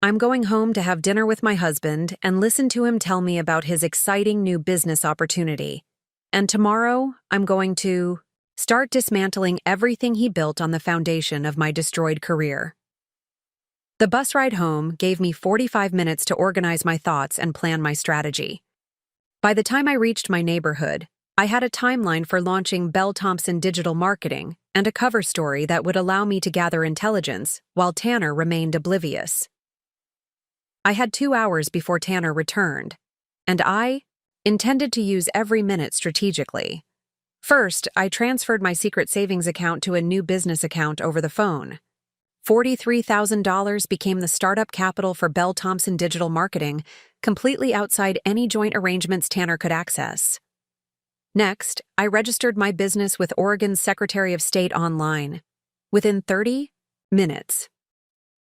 "I'm going home to have dinner with my husband and listen to him tell me about his exciting new business opportunity. And tomorrow, I'm going to start dismantling everything he built on the foundation of my destroyed career." The bus ride home gave me 45 minutes to organize my thoughts and plan my strategy. By the time I reached my neighborhood, I had a timeline for launching Bell Thompson Digital Marketing and a cover story that would allow me to gather intelligence while Tanner remained oblivious. I had 2 hours before Tanner returned, and I intended to use every minute strategically. First, I transferred my secret savings account to a new business account over the phone. $43,000 became the startup capital for Bell Thompson Digital Marketing, completely outside any joint arrangements Tanner could access. Next, I registered my business with Oregon's Secretary of State online. Within 30 minutes,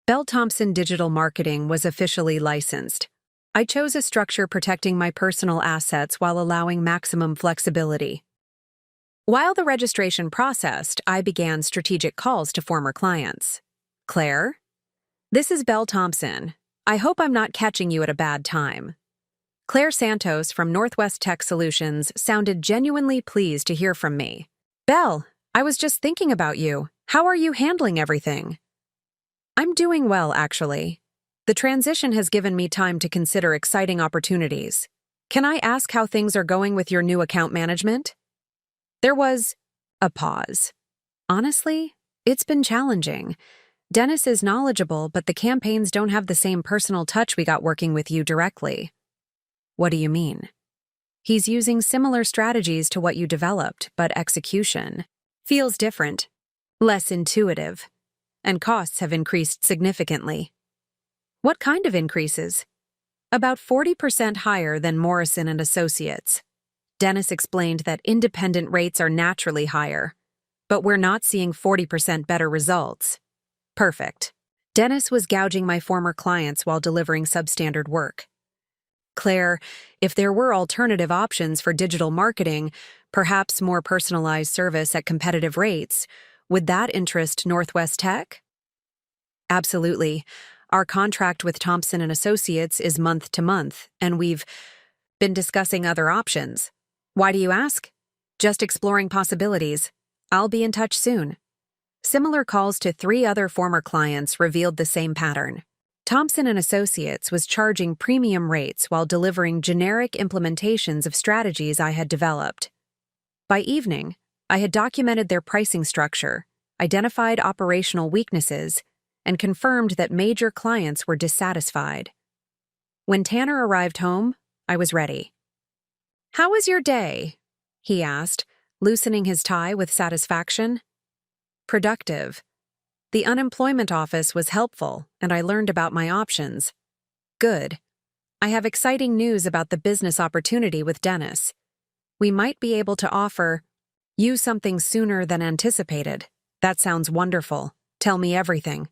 Bell Thompson Digital Marketing was officially licensed. I chose a structure protecting my personal assets while allowing maximum flexibility. While the registration processed, I began strategic calls to former clients. "Claire, this is Bell Thompson. I hope I'm not catching you at a bad time." Claire Santos from Northwest Tech Solutions sounded genuinely pleased to hear from me. "Bell, I was just thinking about you. How are you handling everything?" "I'm doing well, actually. The transition has given me time to consider exciting opportunities. Can I ask how things are going with your new account management?" There was a pause. "Honestly, it's been challenging. Dennis is knowledgeable, but the campaigns don't have the same personal touch we got working with you directly." "What do you mean?" "He's using similar strategies to what you developed, but execution feels different, less intuitive, and costs have increased significantly." "What kind of increases?" "About 40% higher than Morrison and Associates." Dennis explained that independent rates are naturally higher, but we're not seeing 40% better results. Perfect. Dennis was gouging my former clients while delivering substandard work. "Claire, if there were alternative options for digital marketing, perhaps more personalized service at competitive rates, would that interest Northwest Tech?" "Absolutely. Our contract with Thompson and Associates is month to month, and we've been discussing other options." "Why do you ask?" "Just exploring possibilities. I'll be in touch soon." Similar calls to 3 other former clients revealed the same pattern. Thompson and Associates was charging premium rates while delivering generic implementations of strategies I had developed. By evening, I had documented their pricing structure, identified operational weaknesses, and confirmed that major clients were dissatisfied. When Tanner arrived home, I was ready. "How was your day?" he asked, loosening his tie with satisfaction. "Productive. The unemployment office was helpful, and I learned about my options." "Good." I have exciting news about the business opportunity with Dennis. We might be able to offer you something sooner than anticipated. That sounds wonderful. Tell me everything.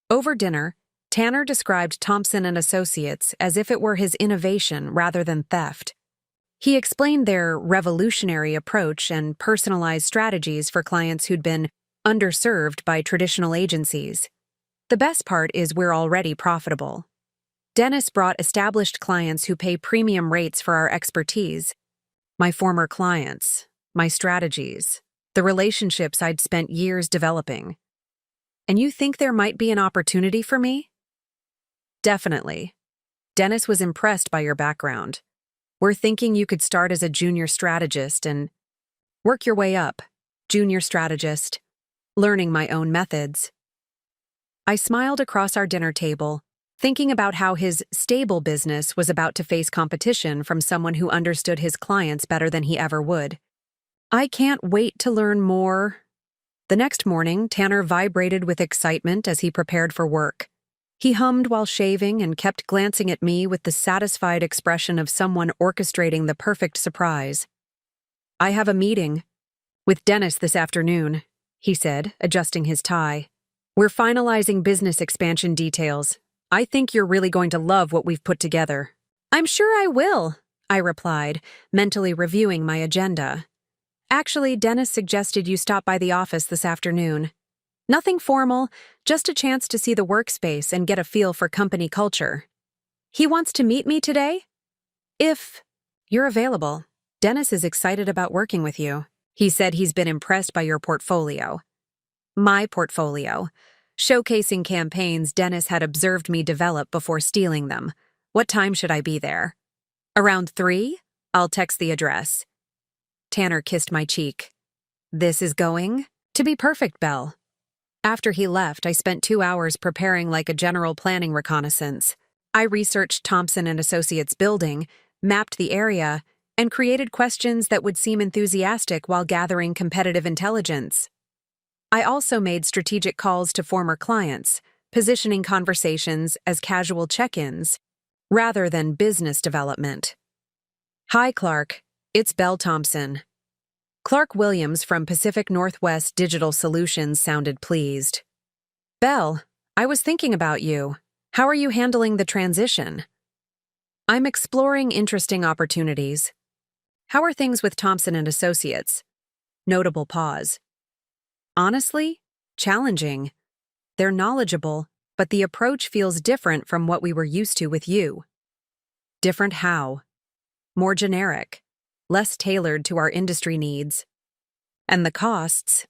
Over dinner, Tanner described Thompson and Associates as if it were his innovation rather than theft. He explained their revolutionary approach and personalized strategies for clients who'd been underserved by traditional agencies. The best part is we're already profitable. Dennis brought established clients who pay premium rates for our expertise. My former clients, my strategies, the relationships I'd spent years developing. And you think there might be an opportunity for me? Definitely. Dennis was impressed by your background. We're thinking you could start as a junior strategist and work your way up. Junior strategist, learning my own methods. I smiled across our dinner table, thinking about how his stable business was about to face competition from someone who understood his clients better than he ever would. I can't wait to learn more. The next morning, Tanner vibrated with excitement as he prepared for work. He hummed while shaving and kept glancing at me with the satisfied expression of someone orchestrating the perfect surprise. I have a meeting with Dennis this afternoon, he said, adjusting his tie. We're finalizing business expansion details. I think you're really going to love what we've put together. I'm sure I will, I replied, mentally reviewing my agenda. Actually, Dennis suggested you stop by the office this afternoon. Nothing formal, just a chance to see the workspace and get a feel for company culture. He wants to meet me today? If you're available. Dennis is excited about working with you. He said he's been impressed by your portfolio. My portfolio. Showcasing campaigns Dennis had observed me develop before stealing them. What time should I be there? Around 3? I'll text the address. Tanner kissed my cheek. This is going to be perfect, Belle. After he left, I spent 2 hours preparing like a general planning reconnaissance. I researched Thompson and Associates building, mapped the area, and created questions that would seem enthusiastic while gathering competitive intelligence. I also made strategic calls to former clients, positioning conversations as casual check-ins, rather than business development. Hi, Clark. It's Belle Thompson. Clark Williams from Pacific Northwest Digital Solutions sounded pleased. Belle, I was thinking about you. How are you handling the transition? I'm exploring interesting opportunities. How are things with Thompson and Associates? Notable pause. Honestly, challenging. They're knowledgeable, but the approach feels different from what we were used to with you. Different how? More generic. Less tailored to our industry needs. And the costs?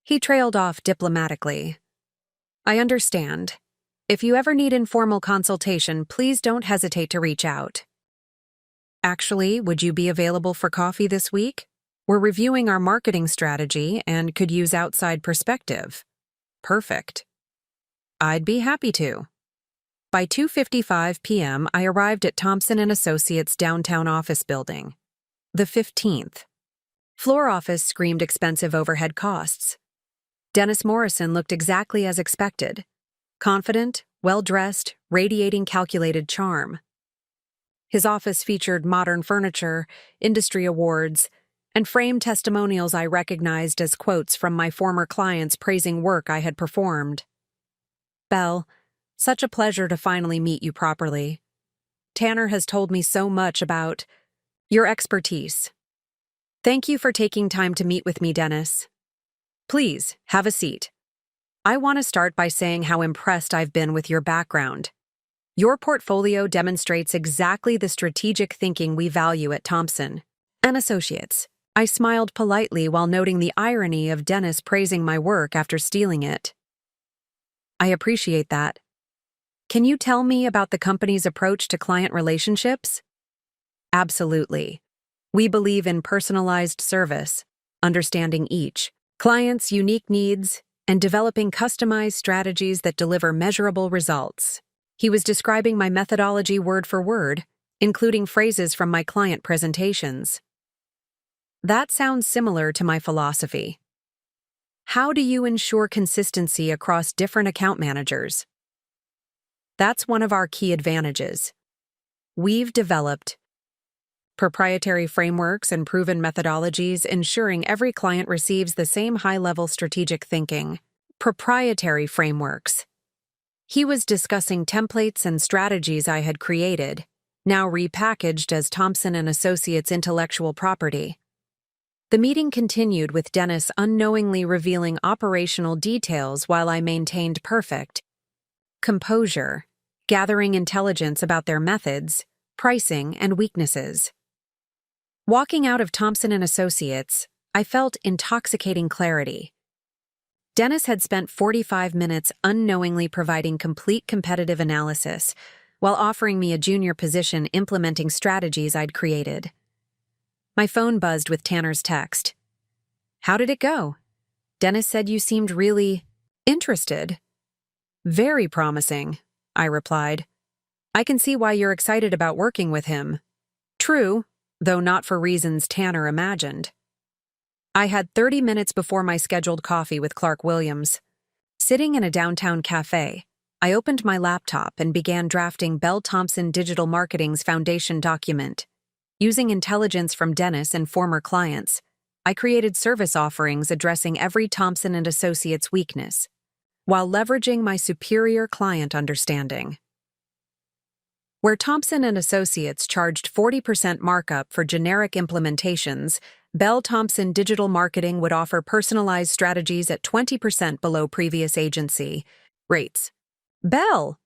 He trailed off diplomatically. I understand. If you ever need informal consultation, please don't hesitate to reach out. Actually, would you be available for coffee this week? We're reviewing our marketing strategy and could use outside perspective. Perfect. I'd be happy to. By 2:55 p.m., I arrived at Thompson and Associates' downtown office building. The 15th. Floor office screamed expensive overhead costs. Dennis Morrison looked exactly as expected. Confident, well-dressed, radiating calculated charm. His office featured modern furniture, industry awards, and framed testimonials I recognized as quotes from my former clients praising work I had performed. Belle, such a pleasure to finally meet you properly. Tanner has told me so much about your expertise. Thank you for taking time to meet with me, Dennis. Please, have a seat. I want to start by saying how impressed I've been with your background. Your portfolio demonstrates exactly the strategic thinking we value at Thompson and Associates. I smiled politely while noting the irony of Dennis praising my work after stealing it. I appreciate that. Can you tell me about the company's approach to client relationships? Absolutely. We believe in personalized service, understanding each client's unique needs, and developing customized strategies that deliver measurable results. He was describing my methodology word for word, including phrases from my client presentations. That sounds similar to my philosophy. How do you ensure consistency across different account managers? That's one of our key advantages. We've developed proprietary frameworks and proven methodologies ensuring every client receives the same high-level strategic thinking. Proprietary frameworks. He was discussing templates and strategies I had created, now repackaged as Thompson & Associates intellectual property. The meeting continued with Dennis unknowingly revealing operational details while I maintained perfect composure, gathering intelligence about their methods, pricing, and weaknesses. Walking out of Thompson & Associates, I felt intoxicating clarity. Dennis had spent 45 minutes unknowingly providing complete competitive analysis while offering me a junior position implementing strategies I'd created. My phone buzzed with Tanner's text. "How did it go? Dennis said you seemed really interested." "Very promising," I replied. "I can see why you're excited about working with him." "True, though not for reasons Tanner imagined." I had 30 minutes before my scheduled coffee with Clark Williams. Sitting in a downtown cafe, I opened my laptop and began drafting Bell Thompson Digital Marketing's foundation document. Using intelligence from Dennis and former clients, I created service offerings addressing every Thompson & Associates weakness, while leveraging my superior client understanding. Where Thompson & Associates charged 40% markup for generic implementations, Bell Thompson Digital Marketing would offer personalized strategies at 20% below previous agency rates. "Bell!"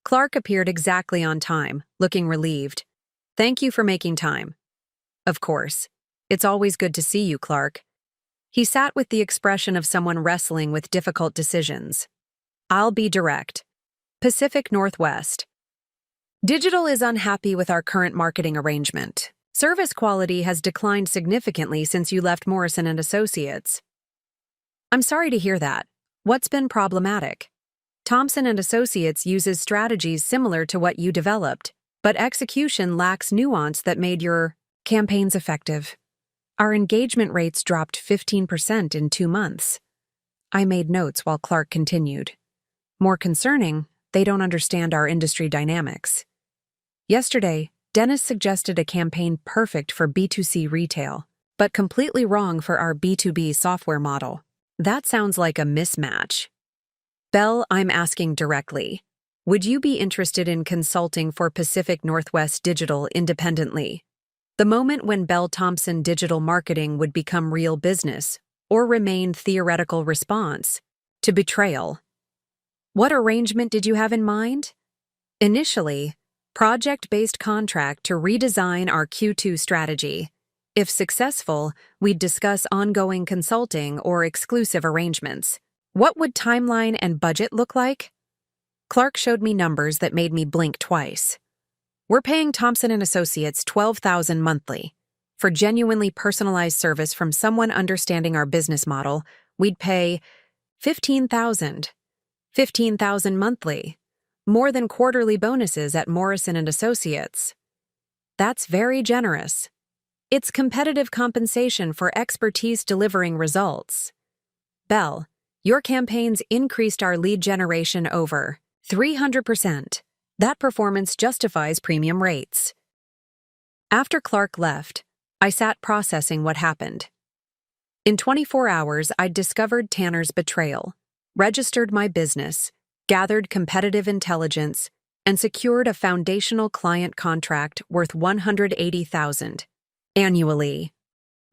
Clark appeared exactly on time, looking relieved. "Thank you for making time." "Of course. It's always good to see you, Clark." He sat with the expression of someone wrestling with difficult decisions. "I'll be direct. Pacific Northwest. Digital is unhappy with our current marketing arrangement. Service quality has declined significantly since you left Morrison & Associates." "I'm sorry to hear that. What's been problematic?" "Thompson & Associates uses strategies similar to what you developed, but execution lacks nuance that made your campaigns effective. Our engagement rates dropped 15% in 2 months." I made notes while Clark continued. "More concerning, they don't understand our industry dynamics. Yesterday, Dennis suggested a campaign perfect for B2C retail, but completely wrong for our B2B software model. That sounds like a mismatch." "Bell, I'm asking directly. Would you be interested in consulting for Pacific Northwest Digital independently? The moment when Bell Thompson Digital Marketing would become real business, or remain theoretical response to betrayal." "What arrangement did you have in mind?" "Initially, project-based contract to redesign our Q2 strategy. If successful, we'd discuss ongoing consulting or exclusive arrangements." "What would timeline and budget look like?" Clark showed me numbers that made me blink twice. "We're paying Thompson & Associates $12,000 monthly. For genuinely personalized service from someone understanding our business model, we'd pay $15,000. $15,000 monthly. More than quarterly bonuses at Morrison & Associates." "That's very generous. It's competitive compensation for expertise delivering results." "Bell, your campaigns increased our lead generation over 300%. That performance justifies premium rates." After Clark left, I sat processing what happened. In 24 hours, I'd discovered Tanner's betrayal, registered my business, gathered competitive intelligence, and secured a foundational client contract worth $180,000 annually.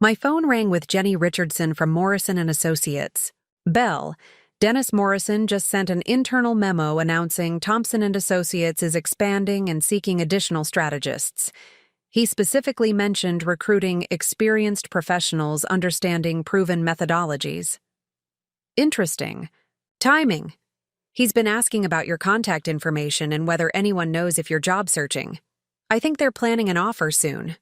My phone rang with Jenny Richardson from Morrison & Associates. "Bell, Dennis Morrison just sent an internal memo announcing Thompson & Associates is expanding and seeking additional strategists. He specifically mentioned recruiting experienced professionals understanding proven methodologies." "Interesting. Timing. He's been asking about your contact information and whether anyone knows if you're job searching. I think they're planning an offer soon."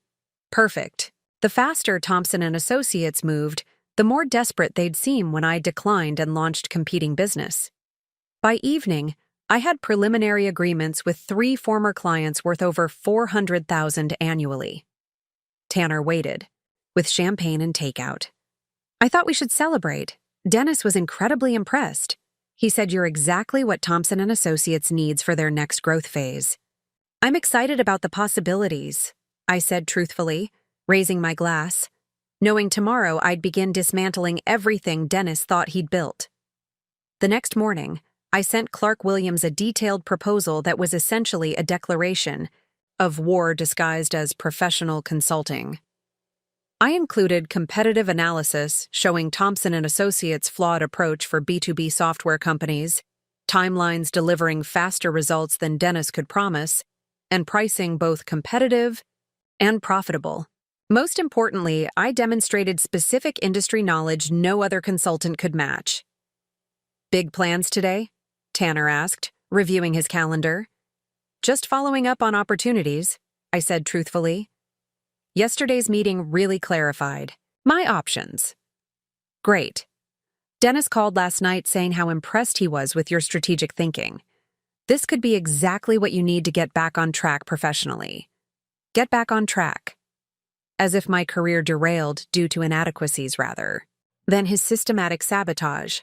"Perfect. The faster Thompson & Associates moved, the more desperate they'd seem when I declined and launched competing business. By evening, I had preliminary agreements with 3 former clients worth over $400,000 annually. Tanner waited, with champagne and takeout. "I thought we should celebrate. Dennis was incredibly impressed. He said you're exactly what Thompson & Associates needs for their next growth phase." I'm excited about the possibilities, I said truthfully, raising my glass, knowing tomorrow I'd begin dismantling everything Dennis thought he'd built. The next morning, I sent Clark Williams a detailed proposal that was essentially a declaration of war disguised as professional consulting. I included competitive analysis showing Thomson & Associates' flawed approach for B2B software companies, timelines delivering faster results than Dennis could promise, and pricing both competitive and profitable. Most importantly, I demonstrated specific industry knowledge no other consultant could match. "Big plans today?" Tanner asked, reviewing his calendar. "Just following up on opportunities," I said truthfully. "Yesterday's meeting really clarified my options." "Great. Dennis called last night saying how impressed he was with your strategic thinking. This could be exactly what you need to get back on track professionally." Get back on track. As if my career derailed due to inadequacies rather than his systematic sabotage.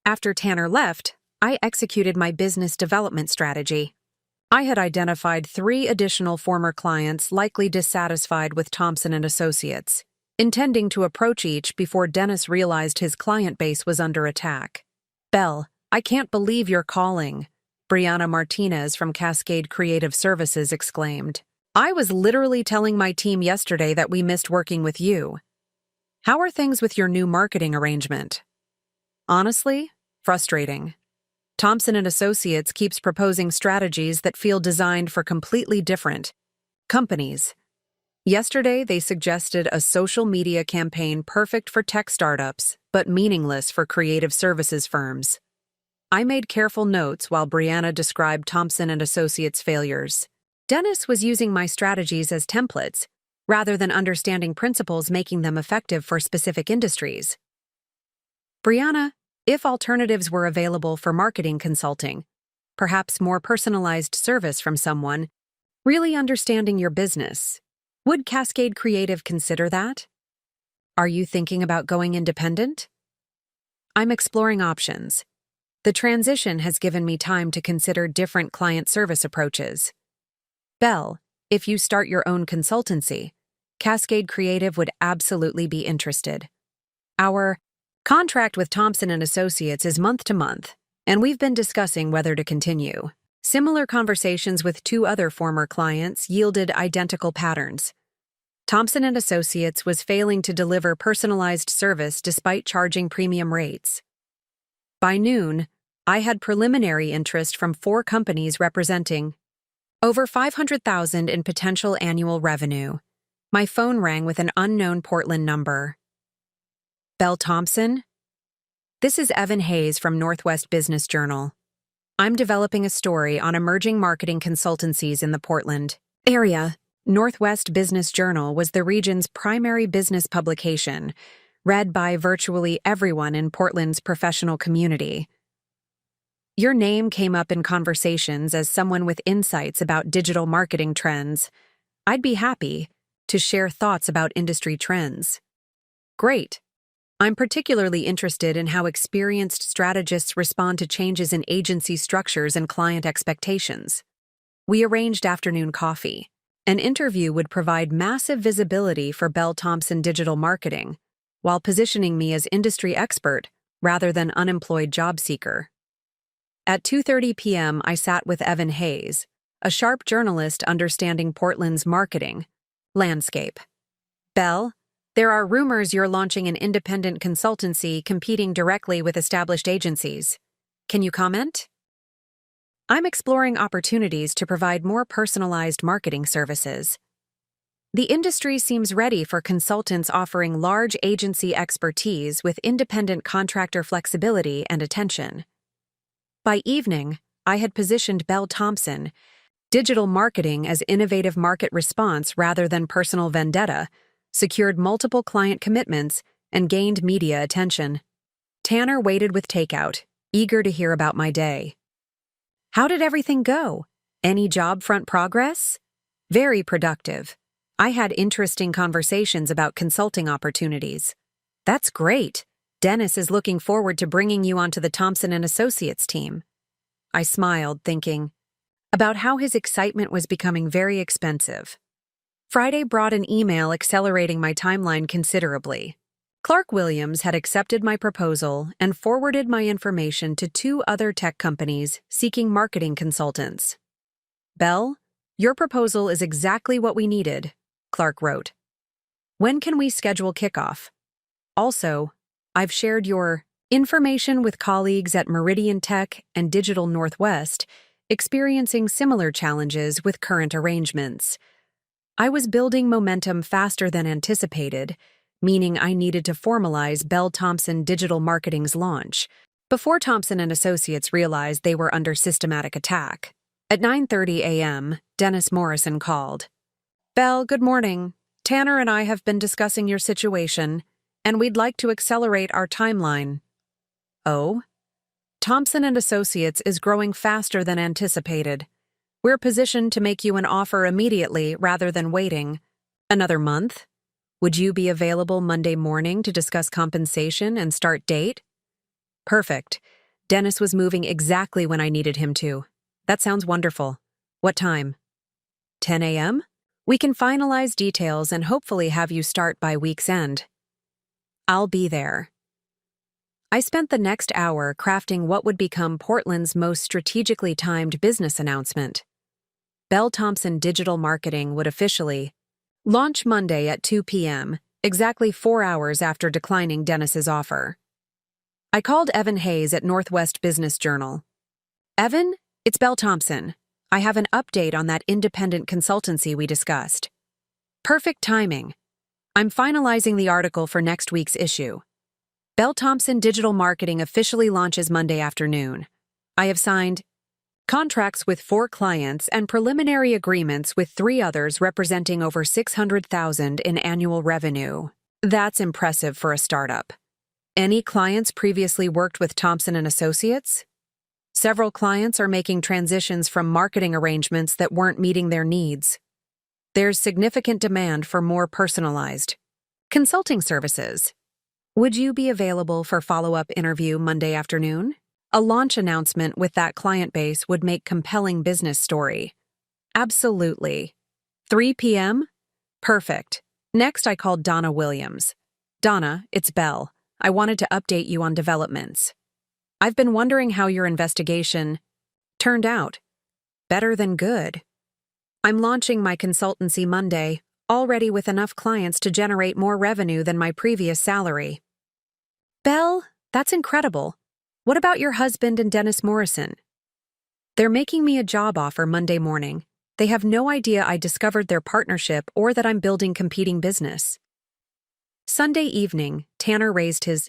After Tanner left, I executed my business development strategy. I had identified 3 additional former clients likely dissatisfied with Thomson & Associates, intending to approach each before Dennis realized his client base was under attack. "Belle, I can't believe you're calling," Brianna Martinez from Cascade Creative Services exclaimed. "I was literally telling my team yesterday that we missed working with you. How are things with your new marketing arrangement?" "Honestly, frustrating. Thomson & Associates keeps proposing strategies that feel designed for completely different companies. Yesterday, they suggested a social media campaign perfect for tech startups, but meaningless for creative services firms." I made careful notes while Brianna described Thomson & Associates' failures. Dennis was using my strategies as templates, rather than understanding principles making them effective for specific industries. "Brianna, if alternatives were available for marketing consulting, perhaps more personalized service from someone really understanding your business, would Cascade Creative consider that? Are you thinking about going independent?" "I'm exploring options. The transition has given me time to consider different client service approaches. Belle, if you start your own consultancy, Cascade Creative would absolutely be interested. Our contract with Thomson & Associates is month to month, and we've been discussing whether to continue." Similar conversations with 2 other former clients yielded identical patterns. Thomson & Associates was failing to deliver personalized service despite charging premium rates. By noon, I had preliminary interest from 4 companies representing over $500,000 in potential annual revenue. My phone rang with an unknown Portland number. "Belle Thompson? This is Evan Hayes from Northwest Business Journal. I'm developing a story on emerging marketing consultancies in the Portland area." Northwest Business Journal was the region's primary business publication, read by virtually everyone in Portland's professional community. "Your name came up in conversations as someone with insights about digital marketing trends. I'd be happy to share thoughts about industry trends." "Great. I'm particularly interested in how experienced strategists respond to changes in agency structures and client expectations." We arranged afternoon coffee. An interview would provide massive visibility for Belle Thompson digital marketing, while positioning me as industry expert rather than unemployed job seeker. At 2:30 p.m., I sat with Evan Hayes, a sharp journalist understanding Portland's marketing landscape. "Belle, there are rumors you're launching an independent consultancy competing directly with established agencies. Can you comment?" "I'm exploring opportunities to provide more personalized marketing services. The industry seems ready for consultants offering large agency expertise with independent contractor flexibility and attention." By evening, I had positioned Belle Thompson digital marketing as innovative market response rather than personal vendetta, secured multiple client commitments, and gained media attention. Tanner waited with takeout, eager to hear about my day. "How did everything go? Any job front progress?" "Very productive. I had interesting conversations about consulting opportunities." "That's great. Dennis is looking forward to bringing you onto the Thomson & Associates team." I smiled, thinking, about how his excitement was becoming very expensive. Friday brought an email accelerating my timeline considerably. Clark Williams had accepted my proposal and forwarded my information to 2 other tech companies seeking marketing consultants. "Belle, your proposal is exactly what we needed," Clark wrote. "When can we schedule kickoff? Also, I've shared your information with colleagues at Meridian Tech and Digital Northwest experiencing similar challenges with current arrangements. I was building momentum faster than anticipated, meaning I needed to formalize Bell Thompson Digital Marketing's launch before Thompson and Associates realized they were under systematic attack. At 9:30 a.m., Dennis Morrison called. "Bell, good morning. Tanner and I have been discussing your situation, and we'd like to accelerate our timeline." "Oh?" "Thompson and Associates is growing faster than anticipated. We're positioned to make you an offer immediately rather than waiting. Another month? Would you be available Monday morning to discuss compensation and start date?" Perfect. Dennis was moving exactly when I needed him to. That sounds wonderful. What time? 10 a.m.? We can finalize details and hopefully have you start by week's end. I'll be there. I spent the next hour crafting what would become Portland's most strategically timed business announcement. Bell Thompson Digital Marketing would officially launch Monday at 2 p.m., exactly 4 hours after declining Dennis's offer. I called Evan Hayes at Northwest Business Journal. "Evan, it's Bell Thompson. I have an update on that independent consultancy we discussed." "Perfect timing. I'm finalizing the article for next week's issue. Bell Thompson Digital Marketing officially launches Monday afternoon. I have signed contracts with 4 clients and preliminary agreements with 3 others representing over $600,000 in annual revenue. That's impressive for a startup. Any clients previously worked with Thompson and Associates? Several clients are making transitions from marketing arrangements that weren't meeting their needs. There's significant demand for more personalized consulting services. Would you be available for follow-up interview Monday afternoon? A launch announcement with that client base would make compelling business story." "Absolutely. 3 p.m.? Perfect." Next, I called Donna Williams. "Donna, it's Belle. I wanted to update you on developments. I've been wondering how your investigation turned out." "Better than good. I'm launching my consultancy Monday, already with enough clients to generate more revenue than my previous salary." "Belle, that's incredible. What about your husband and Dennis Morrison?" "They're making me a job offer Monday morning. They have no idea I discovered their partnership or that I'm building competing business." Sunday evening, Tanner raised his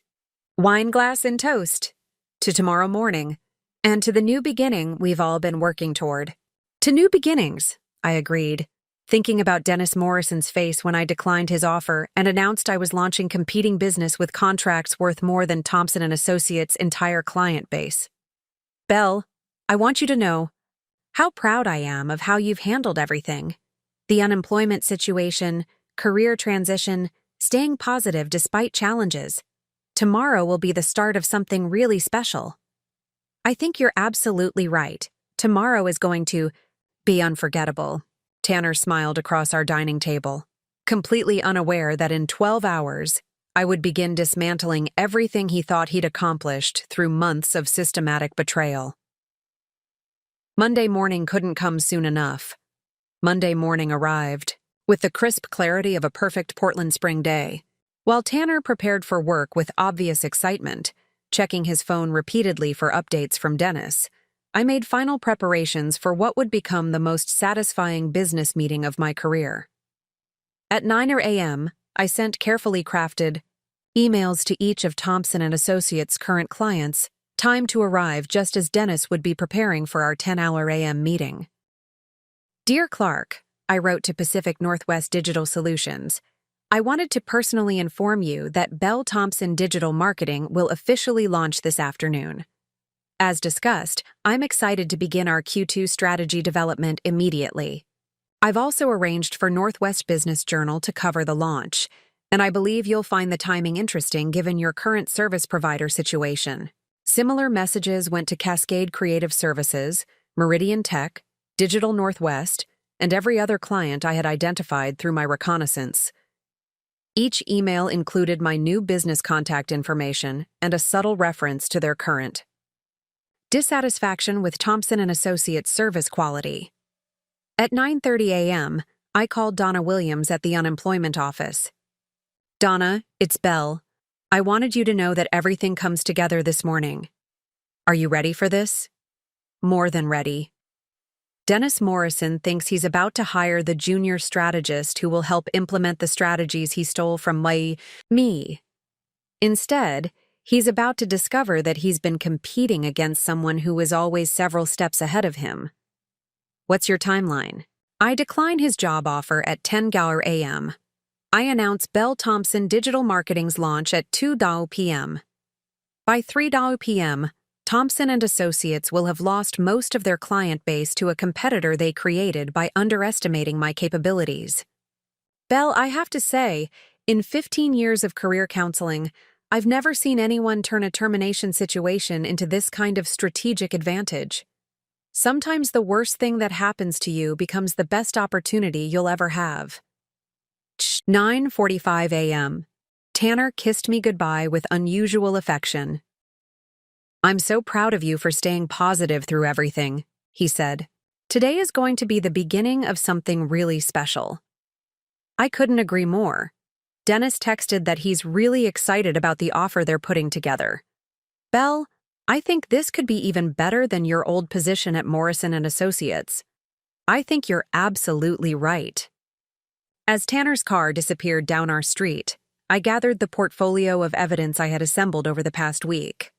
wine glass and toast to tomorrow morning, and to the new beginning we've all been working toward. "To new beginnings," I agreed, thinking about Dennis Morrison's face when I declined his offer and announced I was launching competing business with contracts worth more than Thompson and Associates' entire client base. "Belle, I want you to know how proud I am of how you've handled everything. The unemployment situation, career transition, staying positive despite challenges. Tomorrow will be the start of something really special." "I think you're absolutely right. Tomorrow is going to be unforgettable." Tanner smiled across our dining table, completely unaware that in 12 hours, I would begin dismantling everything he thought he'd accomplished through months of systematic betrayal. Monday morning couldn't come soon enough. Monday morning arrived, with the crisp clarity of a perfect Portland spring day. While Tanner prepared for work with obvious excitement, checking his phone repeatedly for updates from Dennis, I made final preparations for what would become the most satisfying business meeting of my career. At 9 a.m., I sent carefully crafted emails to each of Thompson and Associates' current clients, time to arrive just as Dennis would be preparing for our 10-hour a.m. meeting. "Dear Clark," I wrote to Pacific Northwest Digital Solutions, "I wanted to personally inform you that Bell Thompson Digital Marketing will officially launch this afternoon. As discussed, I'm excited to begin our Q2 strategy development immediately. I've also arranged for Northwest Business Journal to cover the launch, and I believe you'll find the timing interesting given your current service provider situation." Similar messages went to Cascade Creative Services, Meridian Tech, Digital Northwest, and every other client I had identified through my reconnaissance. Each email included my new business contact information and a subtle reference to their current. Dissatisfaction with Thompson & Associates service quality. At 9:30 a.m., I called Donna Williams at the unemployment office. "Donna, it's Belle. I wanted you to know that everything comes together this morning. Are you ready for this?" "More than ready." Dennis Morrison thinks he's about to hire the junior strategist who will help implement the strategies he stole from me. Instead, he's about to discover that he's been competing against someone who is always several steps ahead of him. "What's your timeline?" I decline his job offer at 10 a.m. I announce Belle Thompson Digital Marketing's launch at 2 p.m. By 3 p.m., Thompson & Associates will have lost most of their client base to a competitor they created by underestimating my capabilities. Belle, I have to say, in 15 years of career counseling, I've never seen anyone turn a termination situation into this kind of strategic advantage. Sometimes the worst thing that happens to you becomes the best opportunity you'll ever have. 9:45 a.m. Tanner kissed me goodbye with unusual affection. "I'm so proud of you for staying positive through everything," he said. "Today is going to be the beginning of something really special." I couldn't agree more. Dennis texted that he's really excited about the offer they're putting together. "Belle, I think this could be even better than your old position at Morrison & Associates. I think you're absolutely right." As Tanner's car disappeared down our street, I gathered the portfolio of evidence I had assembled over the past week.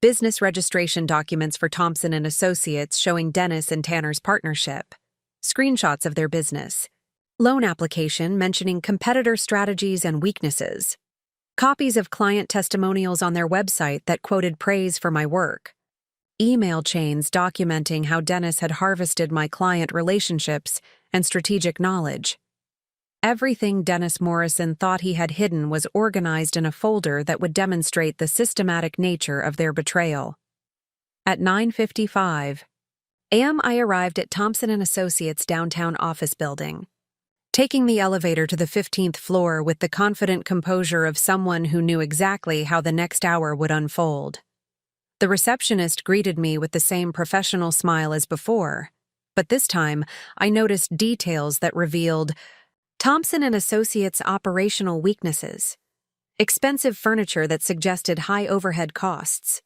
Business registration documents for Thompson & Associates showing Dennis and Tanner's partnership, screenshots of their business, loan application mentioning competitor strategies and weaknesses, copies of client testimonials on their website that quoted praise for my work, email chains documenting how Dennis had harvested my client relationships and strategic knowledge. Everything Dennis Morrison thought he had hidden was organized in a folder that would demonstrate the systematic nature of their betrayal. At 9:55 a.m., I arrived at Thompson & Associates' downtown office building, taking the elevator to the 15th floor with the confident composure of someone who knew exactly how the next hour would unfold. The receptionist greeted me with the same professional smile as before, but this time I noticed details that revealed Thompson & Associates' operational weaknesses, expensive furniture that suggested high overhead costs,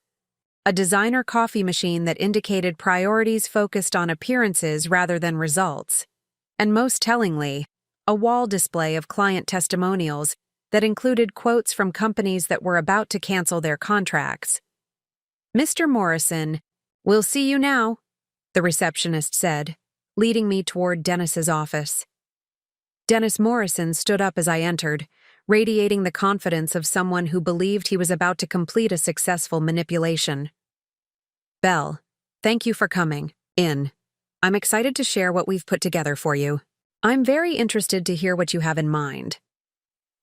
a designer coffee machine that indicated priorities focused on appearances rather than results, and most tellingly, a wall display of client testimonials that included quotes from companies that were about to cancel their contracts. "Mr. Morrison, we'll see you now," the receptionist said, leading me toward Dennis's office. Dennis Morrison stood up as I entered, radiating the confidence of someone who believed he was about to complete a successful manipulation. "Belle, thank you for coming in. I'm excited to share what we've put together for you. I'm very interested to hear what you have in mind.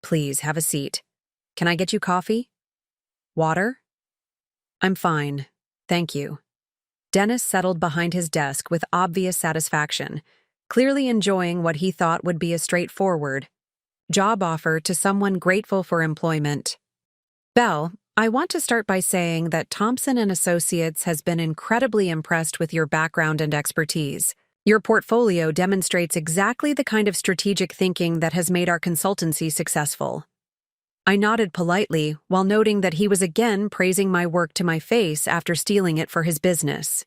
Please have a seat. Can I get you coffee? Water?" "I'm fine, thank you." Dennis settled behind his desk with obvious satisfaction, clearly enjoying what he thought would be a straightforward job offer to someone grateful for employment. "Belle, I want to start by saying that Thompson & Associates has been incredibly impressed with your background and expertise. Your portfolio demonstrates exactly the kind of strategic thinking that has made our consultancy successful." I nodded politely while noting that he was again praising my work to my face after stealing it for his business.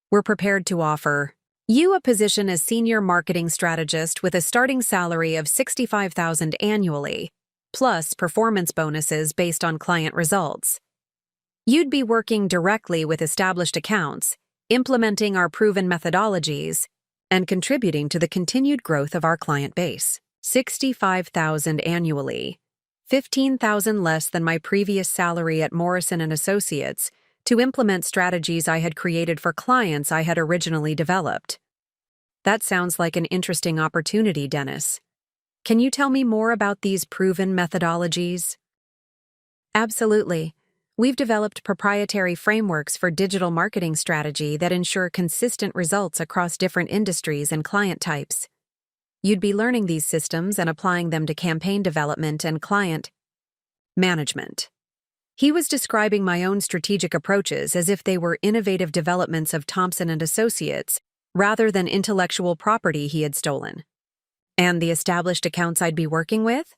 "We're prepared to offer you a position as senior marketing strategist with a starting salary of $65,000 annually, plus performance bonuses based on client results. You'd be working directly with established accounts, implementing our proven methodologies, and contributing to the continued growth of our client base. $65,000 annually, $15,000 less than my previous salary at Morrison & Associates, to implement strategies I had created for clients I had originally developed. That sounds like an interesting opportunity, Dennis. Can you tell me more about these proven methodologies? Absolutely. We've developed proprietary frameworks for digital marketing strategy that ensure consistent results across different industries and client types. You'd be learning these systems and applying them to campaign development and client management. He was describing my own strategic approaches as if they were innovative developments of Thompson and Associates rather than intellectual property he had stolen. And the established accounts I'd be working with?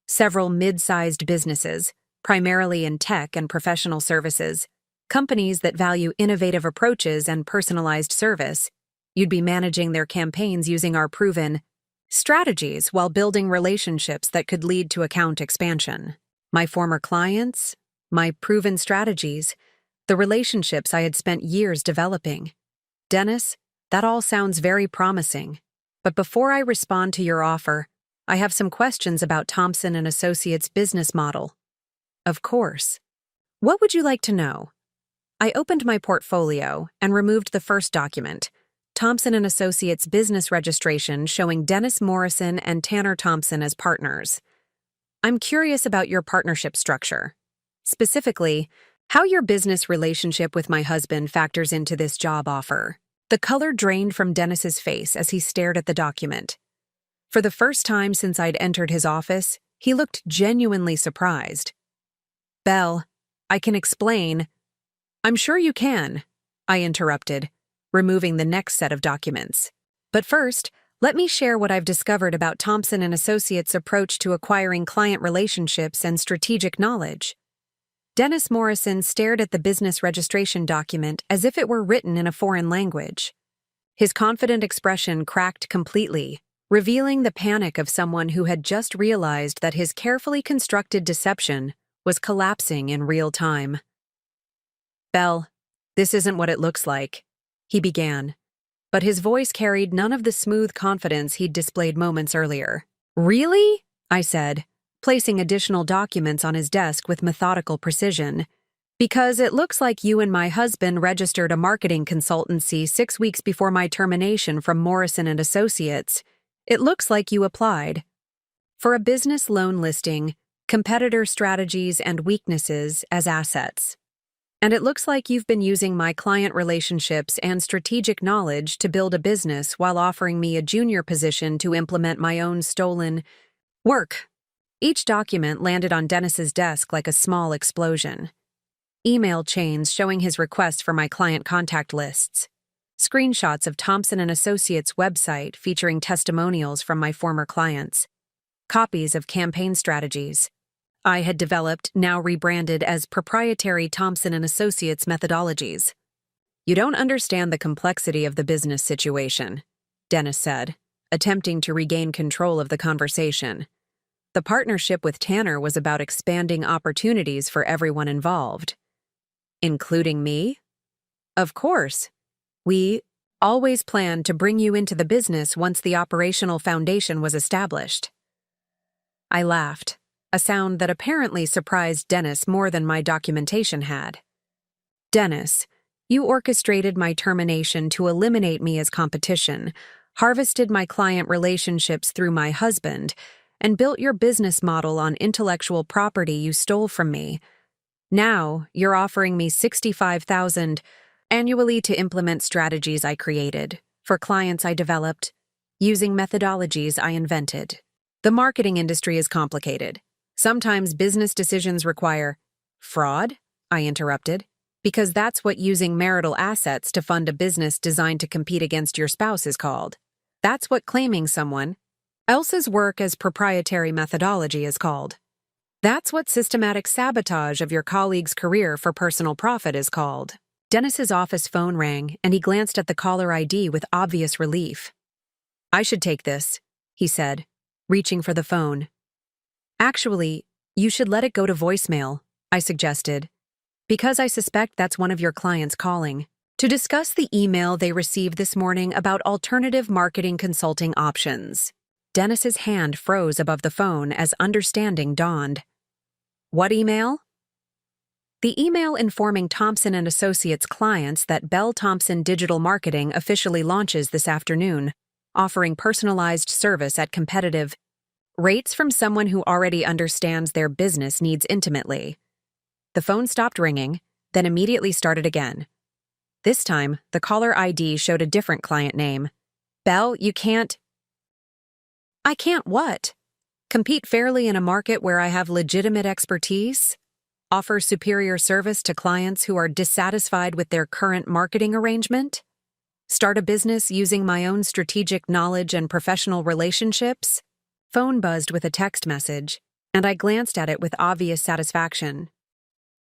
Several mid-sized businesses, primarily in tech and professional services, companies that value innovative approaches and personalized service. You'd be managing their campaigns using our proven strategies while building relationships that could lead to account expansion. My former clients, my proven strategies, the relationships I had spent years developing. Dennis, that all sounds very promising. But before I respond to your offer, I have some questions about Thompson and Associates' business model. Of course. What would you like to know? I opened my portfolio and removed the first document, Thompson and Associates business registration showing Dennis Morrison and Tanner Thompson as partners. I'm curious about your partnership structure. Specifically, how your business relationship with my husband factors into this job offer. The color drained from Dennis's face as he stared at the document. For the first time since I'd entered his office, he looked genuinely surprised. Belle, I can explain. I'm sure you can, I interrupted, removing the next set of documents. But first, let me share what I've discovered about Thompson and Associates' approach to acquiring client relationships and strategic knowledge. Dennis Morrison stared at the business registration document as if it were written in a foreign language. His confident expression cracked completely, revealing the panic of someone who had just realized that his carefully constructed deception was collapsing in real time. Belle, this isn't what it looks like, he began, but his voice carried none of the smooth confidence he'd displayed moments earlier. Really? I said, placing additional documents on his desk with methodical precision. Because it looks like you and my husband registered a marketing consultancy 6 weeks before my termination from Morrison and Associates. It looks like you applied for a business loan listing, competitor strategies and weaknesses as assets. And it looks like you've been using my client relationships and strategic knowledge to build a business while offering me a junior position to implement my own stolen work. Each document landed on Dennis's desk like a small explosion. Email chains showing his request for my client contact lists. Screenshots of Thompson and Associates' website featuring testimonials from my former clients. Copies of campaign strategies I had developed, now rebranded as proprietary Thompson and Associates methodologies. You don't understand the complexity of the business situation, Dennis said, attempting to regain control of the conversation. The partnership with Tanner was about expanding opportunities for everyone involved. Including me? Of course. We always planned to bring you into the business once the operational foundation was established. I laughed, a sound that apparently surprised Dennis more than my documentation had. Dennis, you orchestrated my termination to eliminate me as competition, harvested my client relationships through my husband, and built your business model on intellectual property you stole from me. Now, you're offering me $65,000 annually to implement strategies I created, for clients I developed, using methodologies I invented. The marketing industry is complicated. Sometimes business decisions require fraud, I interrupted, because that's what using marital assets to fund a business designed to compete against your spouse is called. That's what claiming someone else's work as proprietary methodology is called. That's what systematic sabotage of your colleague's career for personal profit is called. Dennis's office phone rang, and he glanced at the caller ID with obvious relief. I should take this, he said, reaching for the phone. Actually, you should let it go to voicemail, I suggested, because I suspect that's one of your clients calling to discuss the email they received this morning about alternative marketing consulting options. Dennis's hand froze above the phone as understanding dawned. What email? The email informing Thompson and Associates clients that Bell Thompson Digital Marketing officially launches this afternoon, offering personalized service at competitive rates from someone who already understands their business needs intimately. The phone stopped ringing, then immediately started again. This time, the caller ID showed a different client name. Belle, you can't... I can't what? Compete fairly in a market where I have legitimate expertise? Offer superior service to clients who are dissatisfied with their current marketing arrangement? Start a business using my own strategic knowledge and professional relationships? Phone buzzed with a text message, and I glanced at it with obvious satisfaction.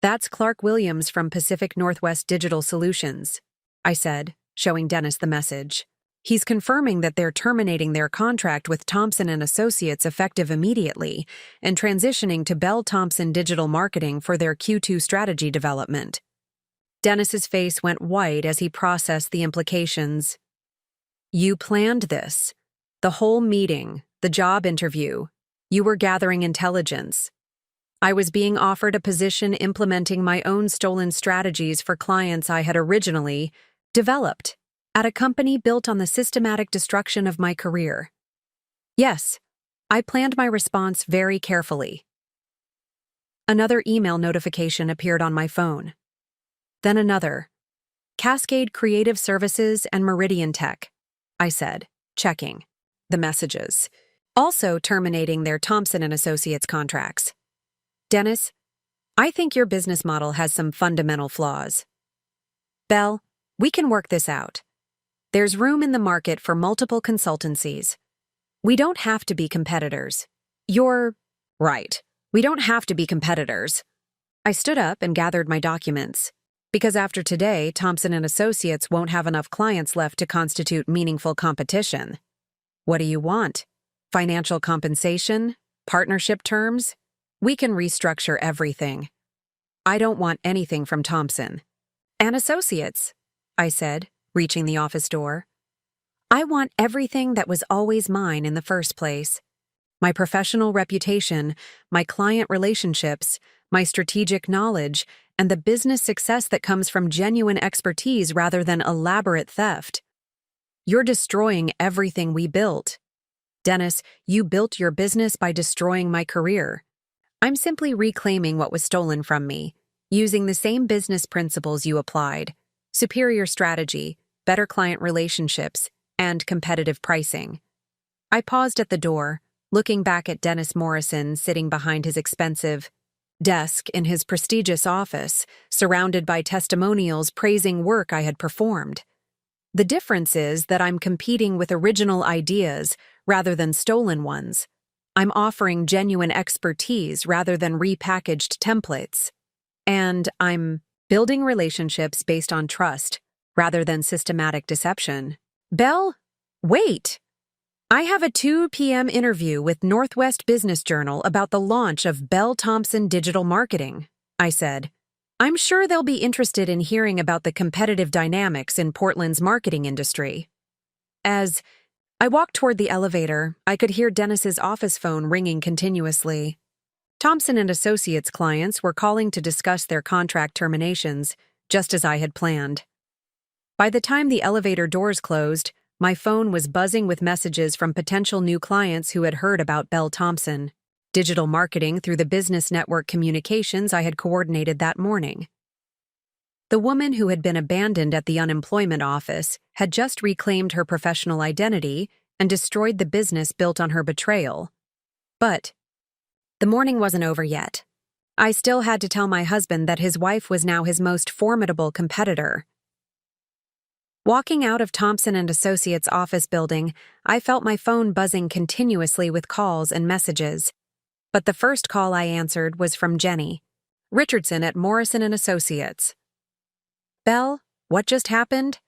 That's Clark Williams from Pacific Northwest Digital Solutions, I said, showing Dennis the message. He's confirming that they're terminating their contract with Thompson & Associates effective immediately and transitioning to Bell Thompson Digital Marketing for their Q2 strategy development. Dennis's face went white as he processed the implications. You planned this. The whole meeting, the job interview. You were gathering intelligence. I was being offered a position implementing my own stolen strategies for clients I had originally developed at a company built on the systematic destruction of my career. Yes, I planned my response very carefully. Another email notification appeared on my phone. Then another. Cascade Creative Services and Meridian Tech, I said, checking the messages. Also terminating their Thompson & Associates contracts. Dennis, I think your business model has some fundamental flaws. Belle, we can work this out. There's room in the market for multiple consultancies. We don't have to be competitors. You're right. We don't have to be competitors. I stood up and gathered my documents. Because after today, Thompson & Associates won't have enough clients left to constitute meaningful competition. What do you want? Financial compensation? Partnership terms? We can restructure everything. I don't want anything from Thompson & Associates, I said, reaching the office door. I want everything that was always mine in the first place. My professional reputation, my client relationships, my strategic knowledge, and the business success that comes from genuine expertise rather than elaborate theft. You're destroying everything we built. Dennis, you built your business by destroying my career. I'm simply reclaiming what was stolen from me, using the same business principles you applied: superior strategy, better client relationships, and competitive pricing. I paused at the door, looking back at Dennis Morrison sitting behind his expensive desk in his prestigious office, surrounded by testimonials praising work I had performed. The difference is that I'm competing with original ideas rather than stolen ones. I'm offering genuine expertise rather than repackaged templates. And I'm building relationships based on trust rather than systematic deception. Belle, wait! I have a 2 p.m. interview with Northwest Business Journal about the launch of Bell Thompson Digital Marketing, I said. I'm sure they'll be interested in hearing about the competitive dynamics in Portland's marketing industry. As I walked toward the elevator, I could hear Dennis's office phone ringing continuously. Thompson & Associates clients were calling to discuss their contract terminations, just as I had planned. By the time the elevator doors closed, my phone was buzzing with messages from potential new clients who had heard about Bell Thompson Digital Marketing through the business network communications I had coordinated that morning. The woman who had been abandoned at the unemployment office had just reclaimed her professional identity and destroyed the business built on her betrayal. But the morning wasn't over yet. I still had to tell my husband that his wife was now his most formidable competitor. Walking out of Thompson & Associates' office building, I felt my phone buzzing continuously with calls and messages. But the first call I answered was from Jenny Richardson at Morrison & Associates. Belle, what just happened?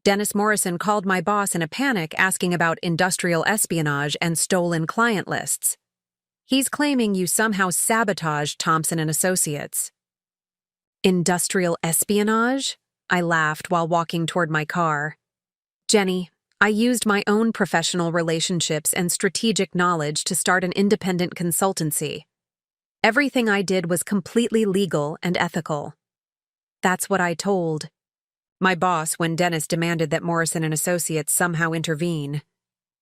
Dennis Morrison called my boss in a panic asking about industrial espionage and stolen client lists. He's claiming you somehow sabotaged Thompson & Associates. Industrial espionage? I laughed while walking toward my car. Jenny, I used my own professional relationships and strategic knowledge to start an independent consultancy. Everything I did was completely legal and ethical. That's what I told my boss when Dennis demanded that Morrison & Associates somehow intervene.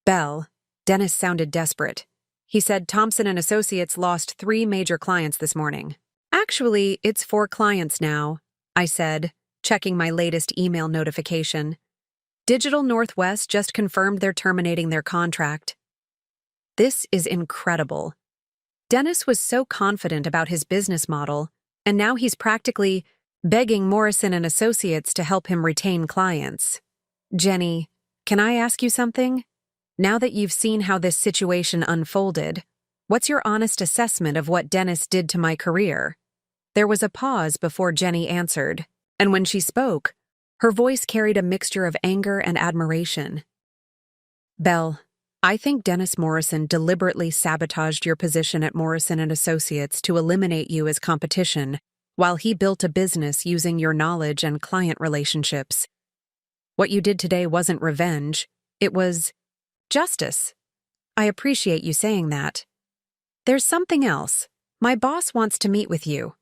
Belle, Dennis sounded desperate. He said Thompson & Associates lost 3 major clients this morning. Actually, it's 4 clients now, I said, checking my latest email notification. Digital Northwest just confirmed they're terminating their contract. This is incredible. Dennis was so confident about his business model, and now he's practically begging Morrison and Associates to help him retain clients. Jenny, can I ask you something? Now that you've seen how this situation unfolded, what's your honest assessment of what Dennis did to my career? There was a pause before Jenny answered, and when she spoke, her voice carried a mixture of anger and admiration. Belle, I think Dennis Morrison deliberately sabotaged your position at Morrison and Associates to eliminate you as competition, while he built a business using your knowledge and client relationships. What you did today wasn't revenge, it was justice. I appreciate you saying that. There's something else. My boss wants to meet with you.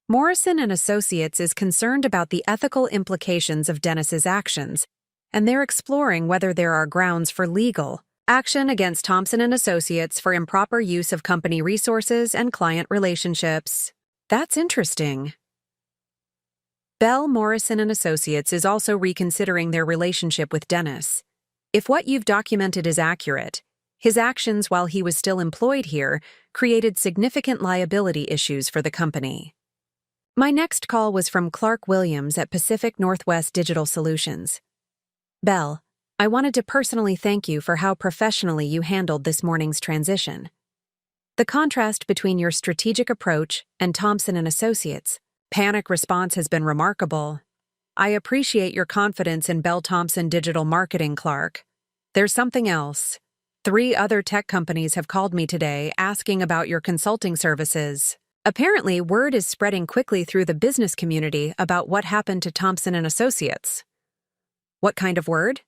Morrison and Associates is concerned about the ethical implications of Dennis's actions, and they're exploring whether there are grounds for legal action against Thompson and Associates for improper use of company resources and client relationships. That's interesting. Bell Morrison and Associates is also reconsidering their relationship with Dennis. If what you've documented is accurate, his actions while he was still employed here created significant liability issues for the company. My next call was from Clark Williams at Pacific Northwest Digital Solutions. Bell, I wanted to personally thank you for how professionally you handled this morning's transition. The contrast between your strategic approach and Thompson and Associates' panic response has been remarkable. I appreciate your confidence in Bell Thompson Digital Marketing, Clark. There's something else. 3 other tech companies have called me today asking about your consulting services. Apparently, word is spreading quickly through the business community about what happened to Thompson and Associates. What kind of word?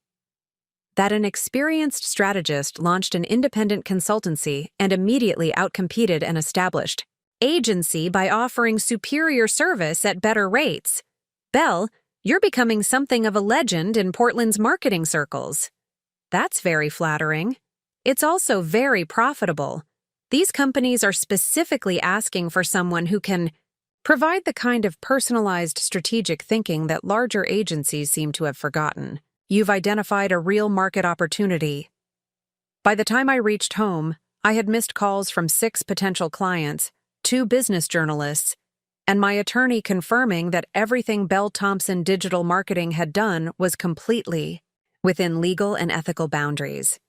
That an experienced strategist launched an independent consultancy and immediately outcompeted an established agency by offering superior service at better rates. Bell, you're becoming something of a legend in Portland's marketing circles. That's very flattering. It's also very profitable. These companies are specifically asking for someone who can provide the kind of personalized strategic thinking that larger agencies seem to have forgotten. You've identified a real market opportunity. By the time I reached home, I had missed calls from 6 potential clients, 2 business journalists, and my attorney confirming that everything Bell Thompson Digital Marketing had done was completely within legal and ethical boundaries.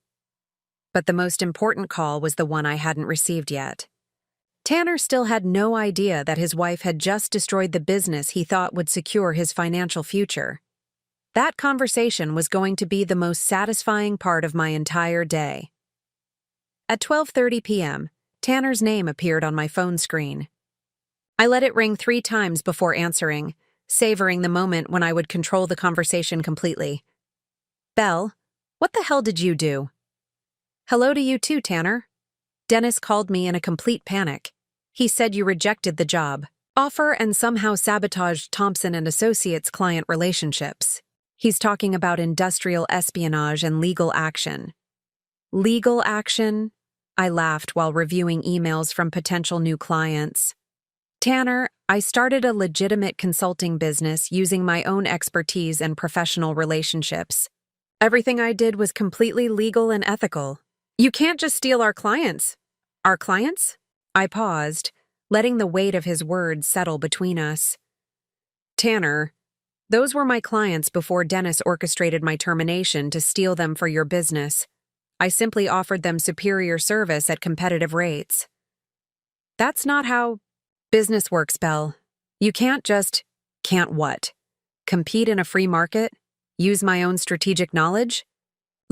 But the most important call was the one I hadn't received yet. Tanner still had no idea that his wife had just destroyed the business he thought would secure his financial future. That conversation was going to be the most satisfying part of my entire day. At 12:30 p.m., Tanner's name appeared on my phone screen. I let it ring 3 times before answering, savoring the moment when I would control the conversation completely. Belle, what the hell did you do? Hello to you too, Tanner. Dennis called me in a complete panic. He said you rejected the job offer and somehow sabotaged Thompson and Associates client relationships. He's talking about industrial espionage and legal action. Legal action? I laughed while reviewing emails from potential new clients. Tanner, I started a legitimate consulting business using my own expertise and professional relationships. Everything I did was completely legal and ethical. You can't just steal our clients. Our clients? I paused, letting the weight of his words settle between us. Tanner, those were my clients before Dennis orchestrated my termination to steal them for your business. I simply offered them superior service at competitive rates. That's not how business works, Belle. You can't just... Can't what? Compete in a free market? Use my own strategic knowledge?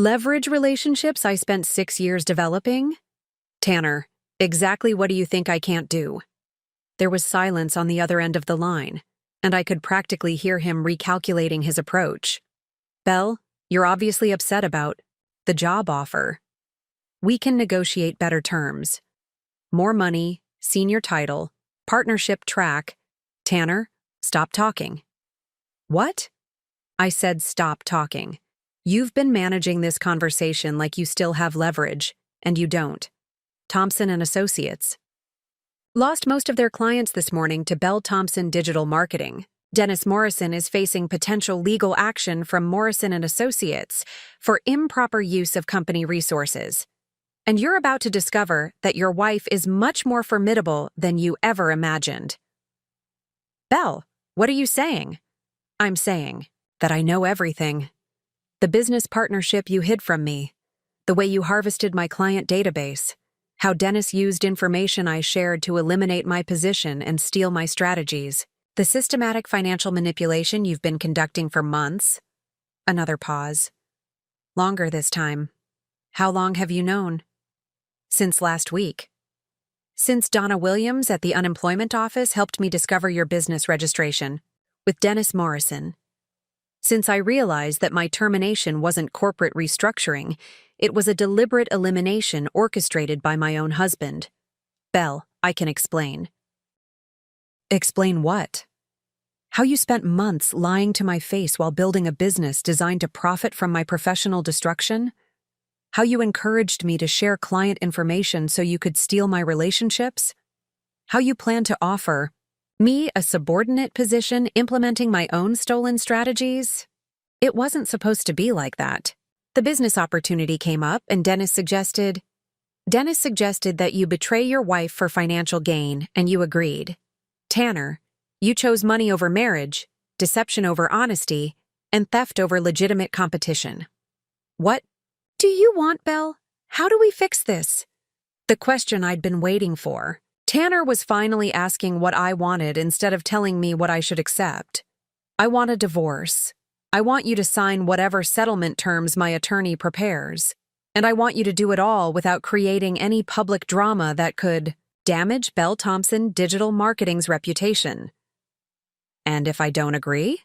Leverage relationships I spent 6 years developing? Tanner, exactly what do you think I can't do? There was silence on the other end of the line, and I could practically hear him recalculating his approach. Belle, you're obviously upset about the job offer. We can negotiate better terms. More money, senior title, partnership track. Tanner, stop talking. What? I said stop talking. You've been managing this conversation like you still have leverage, and you don't. Thompson and Associates. lost most of their clients this morning to Bell Thompson Digital Marketing. Dennis Morrison is facing potential legal action from Morrison and Associates for improper use of company resources. And you're about to discover that your wife is much more formidable than you ever imagined. Bell, what are you saying? I'm saying that I know everything. The business partnership you hid from me, the way you harvested my client database, how Dennis used information I shared to eliminate my position and steal my strategies, the systematic financial manipulation you've been conducting for months. Another pause. Longer this time. How long have you known? Since last week. Since Donna Williams at the unemployment office helped me discover your business registration with Dennis Morrison. Since I realized that my termination wasn't corporate restructuring, it was a deliberate elimination orchestrated by my own husband. Bell, I can explain. Explain what? How you spent months lying to my face while building a business designed to profit from my professional destruction? How you encouraged me to share client information so you could steal my relationships? How you plan to offer me a subordinate position implementing my own stolen strategies? It wasn't supposed to be like that. The business opportunity came up and Dennis suggested that you betray your wife for financial gain, and you agreed. Tanner, you chose money over marriage, deception over honesty, and theft over legitimate competition. What do you want, Belle? How do we fix this? The question I'd been waiting for. Tanner was finally asking what I wanted instead of telling me what I should accept. I want a divorce. I want you to sign whatever settlement terms my attorney prepares. And I want you to do it all without creating any public drama that could damage Bell Thompson Digital Marketing's reputation. And if I don't agree?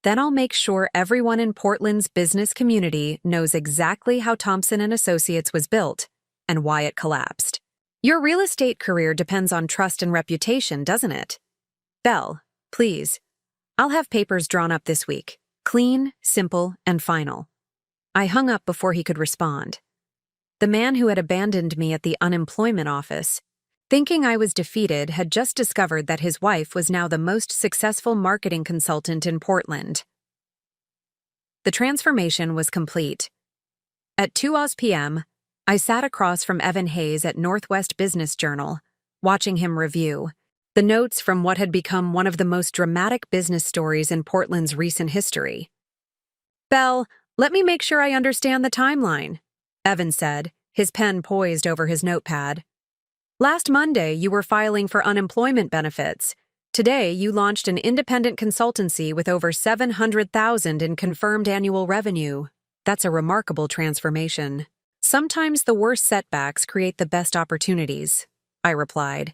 Then I'll make sure everyone in Portland's business community knows exactly how Thompson and Associates was built and why it collapsed. Your real estate career depends on trust and reputation, doesn't it? Belle, please. I'll have papers drawn up this week. Clean, simple, and final. I hung up before he could respond. The man who had abandoned me at the unemployment office, thinking I was defeated, had just discovered that his wife was now the most successful marketing consultant in Portland. The transformation was complete. At 2 p.m., I sat across from Evan Hayes at Northwest Business Journal, watching him review the notes from what had become one of the most dramatic business stories in Portland's recent history. Belle, let me make sure I understand the timeline, Evan said, his pen poised over his notepad. Last Monday, you were filing for unemployment benefits. Today, you launched an independent consultancy with over $700,000 in confirmed annual revenue. That's a remarkable transformation. Sometimes the worst setbacks create the best opportunities, I replied,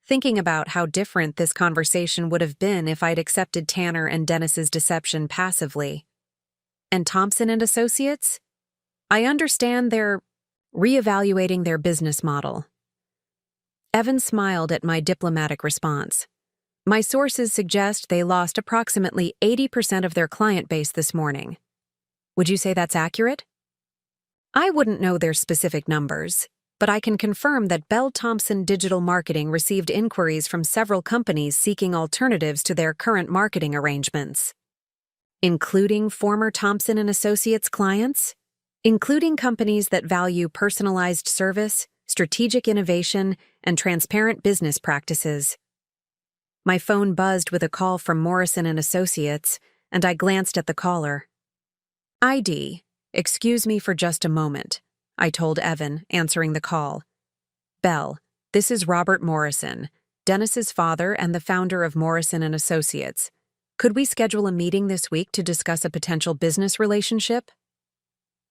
thinking about how different this conversation would have been if I'd accepted Tanner and Dennis's deception passively. And Thompson and Associates? I understand they're reevaluating their business model. Evan smiled at my diplomatic response. My sources suggest they lost approximately 80% of their client base this morning. Would you say that's accurate? I wouldn't know their specific numbers, but I can confirm that Bell Thompson Digital Marketing received inquiries from several companies seeking alternatives to their current marketing arrangements. Including former Thompson and Associates clients? Including companies that value personalized service, strategic innovation, and transparent business practices. My phone buzzed with a call from Morrison and Associates, and I glanced at the caller. ID. Excuse me for just a moment, I told Evan, answering the call. Belle, this is Robert Morrison, Dennis's father and the founder of Morrison and Associates. Could we schedule a meeting this week to discuss a potential business relationship?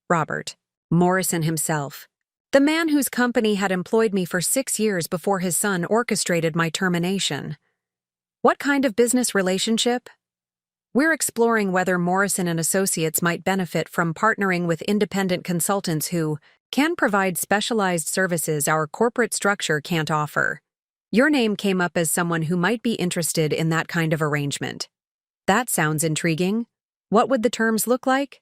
Robert, Morrison himself, the man whose company had employed me for 6 years before his son orchestrated my termination. What kind of business relationship? We're exploring whether Morrison and Associates might benefit from partnering with independent consultants who can provide specialized services our corporate structure can't offer. Your name came up as someone who might be interested in that kind of arrangement. That sounds intriguing. What would the terms look like?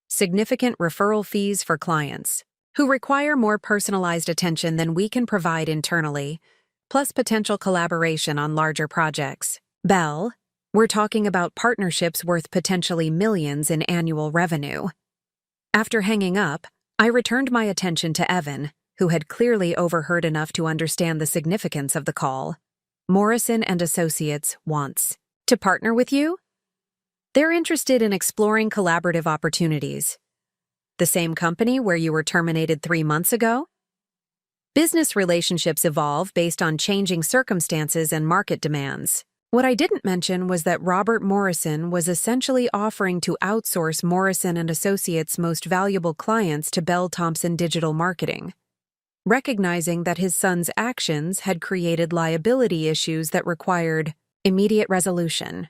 Significant referral fees for clients who require more personalized attention than we can provide internally, plus potential collaboration on larger projects. Belle, we're talking about partnerships worth potentially millions in annual revenue. After hanging up, I returned my attention to Evan, who had clearly overheard enough to understand the significance of the call. Morrison and Associates wants to partner with you? They're interested in exploring collaborative opportunities. The same company where you were terminated 3 months ago? Business relationships evolve based on changing circumstances and market demands. What I didn't mention was that Robert Morrison was essentially offering to outsource Morrison and Associates' most valuable clients to Bell Thompson Digital Marketing, recognizing that his son's actions had created liability issues that required immediate resolution.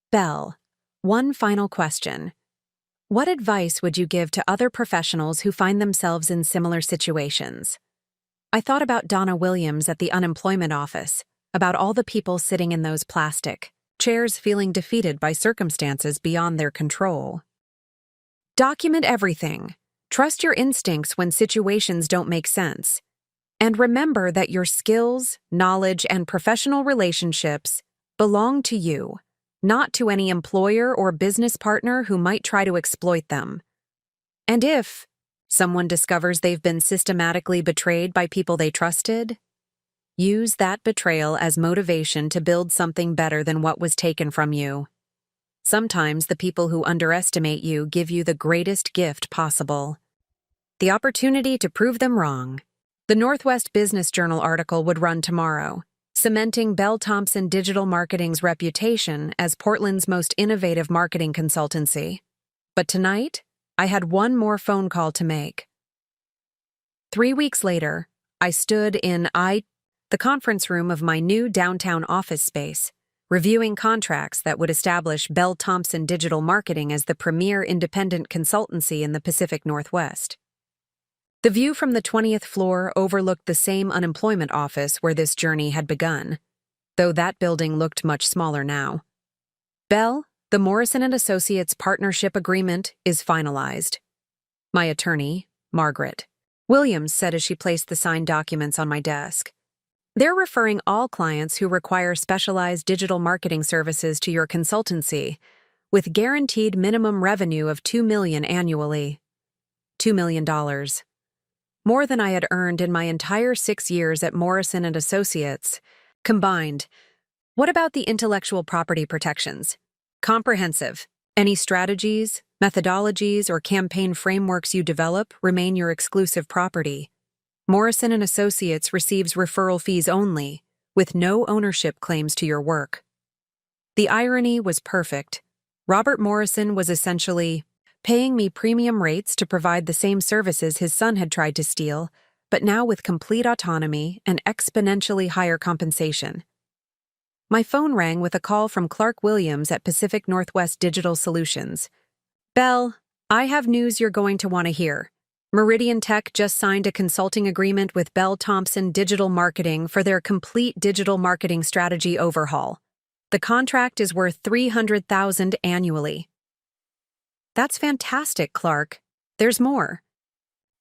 Bell, one final question. What advice would you give to other professionals who find themselves in similar situations? I thought about Donna Williams at the unemployment office, about all the people sitting in those plastic chairs feeling defeated by circumstances beyond their control. Document everything. Trust your instincts when situations don't make sense. And remember that your skills, knowledge, and professional relationships belong to you, not to any employer or business partner who might try to exploit them. And if someone discovers they've been systematically betrayed by people they trusted, use that betrayal as motivation to build something better than what was taken from you. Sometimes the people who underestimate you give you the greatest gift possible: the opportunity to prove them wrong. The Northwest Business Journal article would run tomorrow, cementing Bell Thompson Digital Marketing's reputation as Portland's most innovative marketing consultancy. But tonight, I had one more phone call to make. 3 weeks later, I stood in the conference room of my new downtown office space, reviewing contracts that would establish Bell Thompson Digital Marketing as the premier independent consultancy in the Pacific Northwest. The view from the 20th floor overlooked the same unemployment office where this journey had begun, though that building looked much smaller now. Bell, the Morrison and Associates partnership agreement is finalized. My attorney, Margaret Williams, said as she placed the signed documents on my desk. They're referring all clients who require specialized digital marketing services to your consultancy, with guaranteed minimum revenue of $2 million annually. $2 million. More than I had earned in my entire 6 years at Morrison and Associates. Combined. What about the intellectual property protections? Comprehensive. Any strategies, methodologies, or campaign frameworks you develop remain your exclusive property. Morrison and Associates receives referral fees only, with no ownership claims to your work. The irony was perfect. Robert Morrison was essentially paying me premium rates to provide the same services his son had tried to steal, but now with complete autonomy and exponentially higher compensation. My phone rang with a call from Clark Williams at Pacific Northwest Digital Solutions. Bell, I have news you're going to want to hear. Meridian Tech just signed a consulting agreement with Bell Thompson Digital Marketing for their complete digital marketing strategy overhaul. The contract is worth $300,000 annually. That's fantastic, Clark. There's more.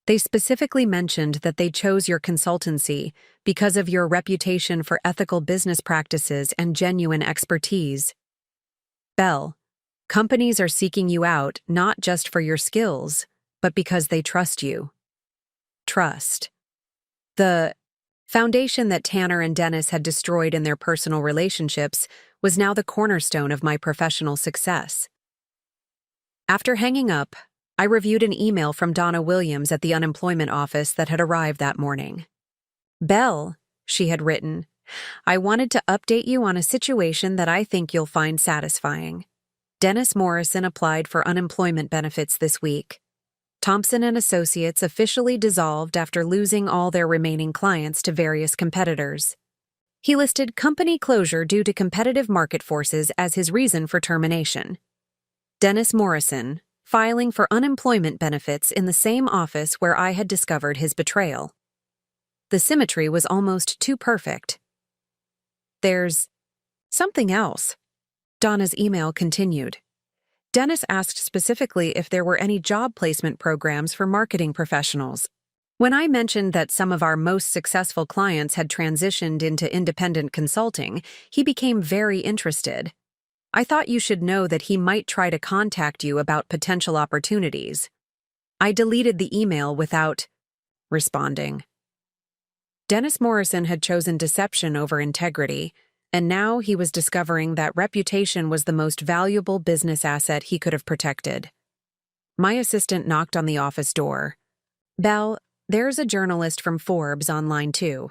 They specifically mentioned that they chose your consultancy because of your reputation for ethical business practices and genuine expertise. Bell, companies are seeking you out not just for your skills, but because they trust you. Trust. The foundation that Tanner and Dennis had destroyed in their personal relationships was now the cornerstone of my professional success. After hanging up, I reviewed an email from Donna Williams at the unemployment office that had arrived that morning. Bell, she had written, I wanted to update you on a situation that I think you'll find satisfying. Dennis Morrison applied for unemployment benefits this week. Thompson and Associates officially dissolved after losing all their remaining clients to various competitors. He listed company closure due to competitive market forces as his reason for termination. Dennis Morrison, filing for unemployment benefits in the same office where I had discovered his betrayal. The symmetry was almost too perfect. There's something else. Donna's email continued. Dennis asked specifically if there were any job placement programs for marketing professionals. When I mentioned that some of our most successful clients had transitioned into independent consulting, he became very interested. I thought you should know that he might try to contact you about potential opportunities. I deleted the email without responding. Dennis Morrison had chosen deception over integrity, and now he was discovering that reputation was the most valuable business asset he could have protected. My assistant knocked on the office door. "Belle, there's a journalist from Forbes on line 2.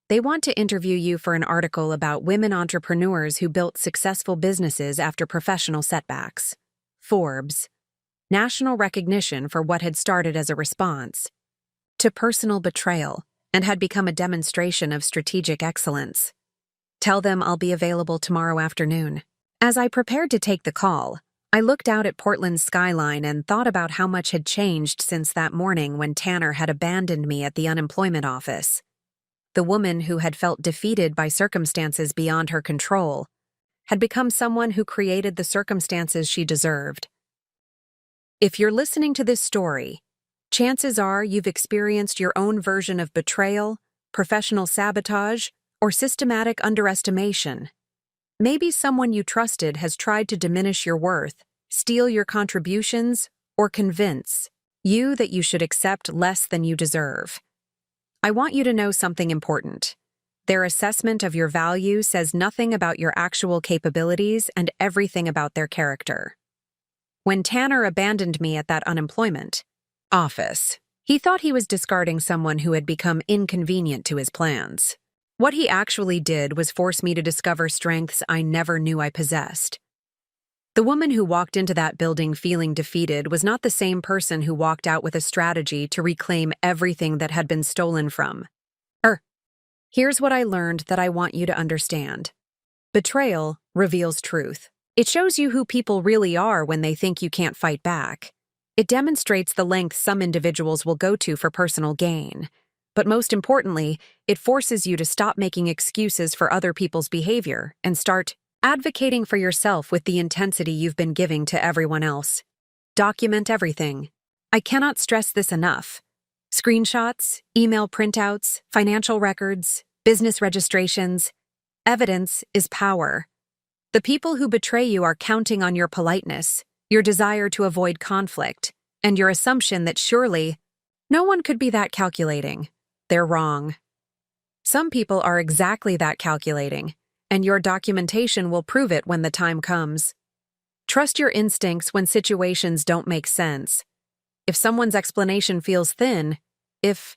They want to interview you for an article about women entrepreneurs who built successful businesses after professional setbacks." Forbes. National recognition for what had started as a response to personal betrayal and had become a demonstration of strategic excellence. "Tell them I'll be available tomorrow afternoon." As I prepared to take the call, I looked out at Portland's skyline and thought about how much had changed since that morning when Tanner had abandoned me at the unemployment office. The woman who had felt defeated by circumstances beyond her control had become someone who created the circumstances she deserved. If you're listening to this story, chances are you've experienced your own version of betrayal, professional sabotage, or systematic underestimation. Maybe someone you trusted has tried to diminish your worth, steal your contributions, or convince you that you should accept less than you deserve. I want you to know something important. Their assessment of your value says nothing about your actual capabilities and everything about their character. When Tanner abandoned me at that unemployment office, he thought he was discarding someone who had become inconvenient to his plans. What he actually did was force me to discover strengths I never knew I possessed. The woman who walked into that building feeling defeated was not the same person who walked out with a strategy to reclaim everything that had been stolen from her. Here's what I learned that I want you to understand. Betrayal reveals truth. It shows you who people really are when they think you can't fight back. It demonstrates the lengths some individuals will go to for personal gain. But most importantly, it forces you to stop making excuses for other people's behavior and start advocating for yourself with the intensity you've been giving to everyone else. Document everything. I cannot stress this enough. Screenshots, email printouts, financial records, business registrations. Evidence is power. The people who betray you are counting on your politeness, your desire to avoid conflict, and your assumption that surely no one could be that calculating. They're wrong. Some people are exactly that calculating, and your documentation will prove it when the time comes. Trust your instincts when situations don't make sense. If someone's explanation feels thin, if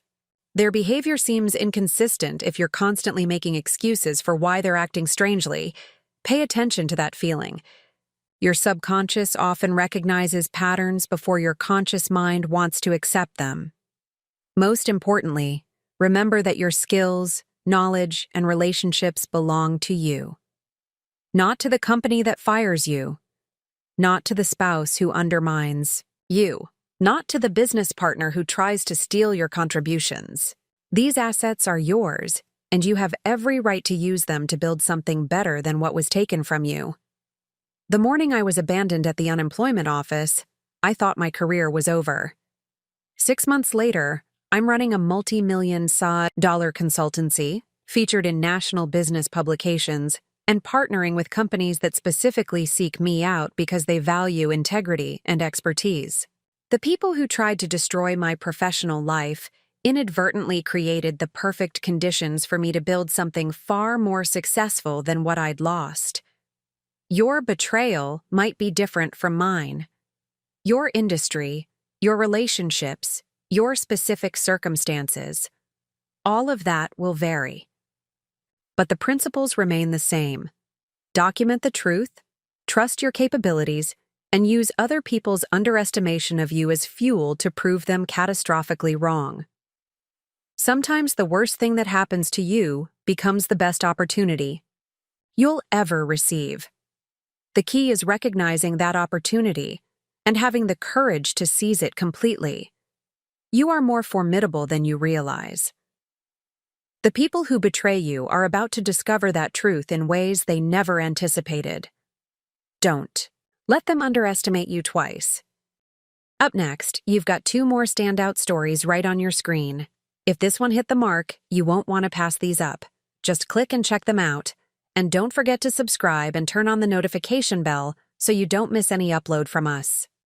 their behavior seems inconsistent, if you're constantly making excuses for why they're acting strangely, pay attention to that feeling. Your subconscious often recognizes patterns before your conscious mind wants to accept them. Most importantly, remember that your skills, knowledge, and relationships belong to you. Not to the company that fires you. Not to the spouse who undermines you. Not to the business partner who tries to steal your contributions. These assets are yours, and you have every right to use them to build something better than what was taken from you. The morning I was abandoned at the unemployment office, I thought my career was over. 6 months later, I'm running a multi-million-dollar consultancy, featured in national business publications, and partnering with companies that specifically seek me out because they value integrity and expertise. The people who tried to destroy my professional life inadvertently created the perfect conditions for me to build something far more successful than what I'd lost. Your betrayal might be different from mine. Your industry, your relationships, your specific circumstances, all of that will vary. But the principles remain the same. Document the truth, trust your capabilities, and use other people's underestimation of you as fuel to prove them catastrophically wrong. Sometimes the worst thing that happens to you becomes the best opportunity you'll ever receive. The key is recognizing that opportunity and having the courage to seize it completely. You are more formidable than you realize. The people who betray you are about to discover that truth in ways they never anticipated. Don't let them underestimate you twice. Up next, you've got two more standout stories right on your screen. If this one hit the mark, you won't want to pass these up. Just click and check them out. And don't forget to subscribe and turn on the notification bell so you don't miss any upload from us.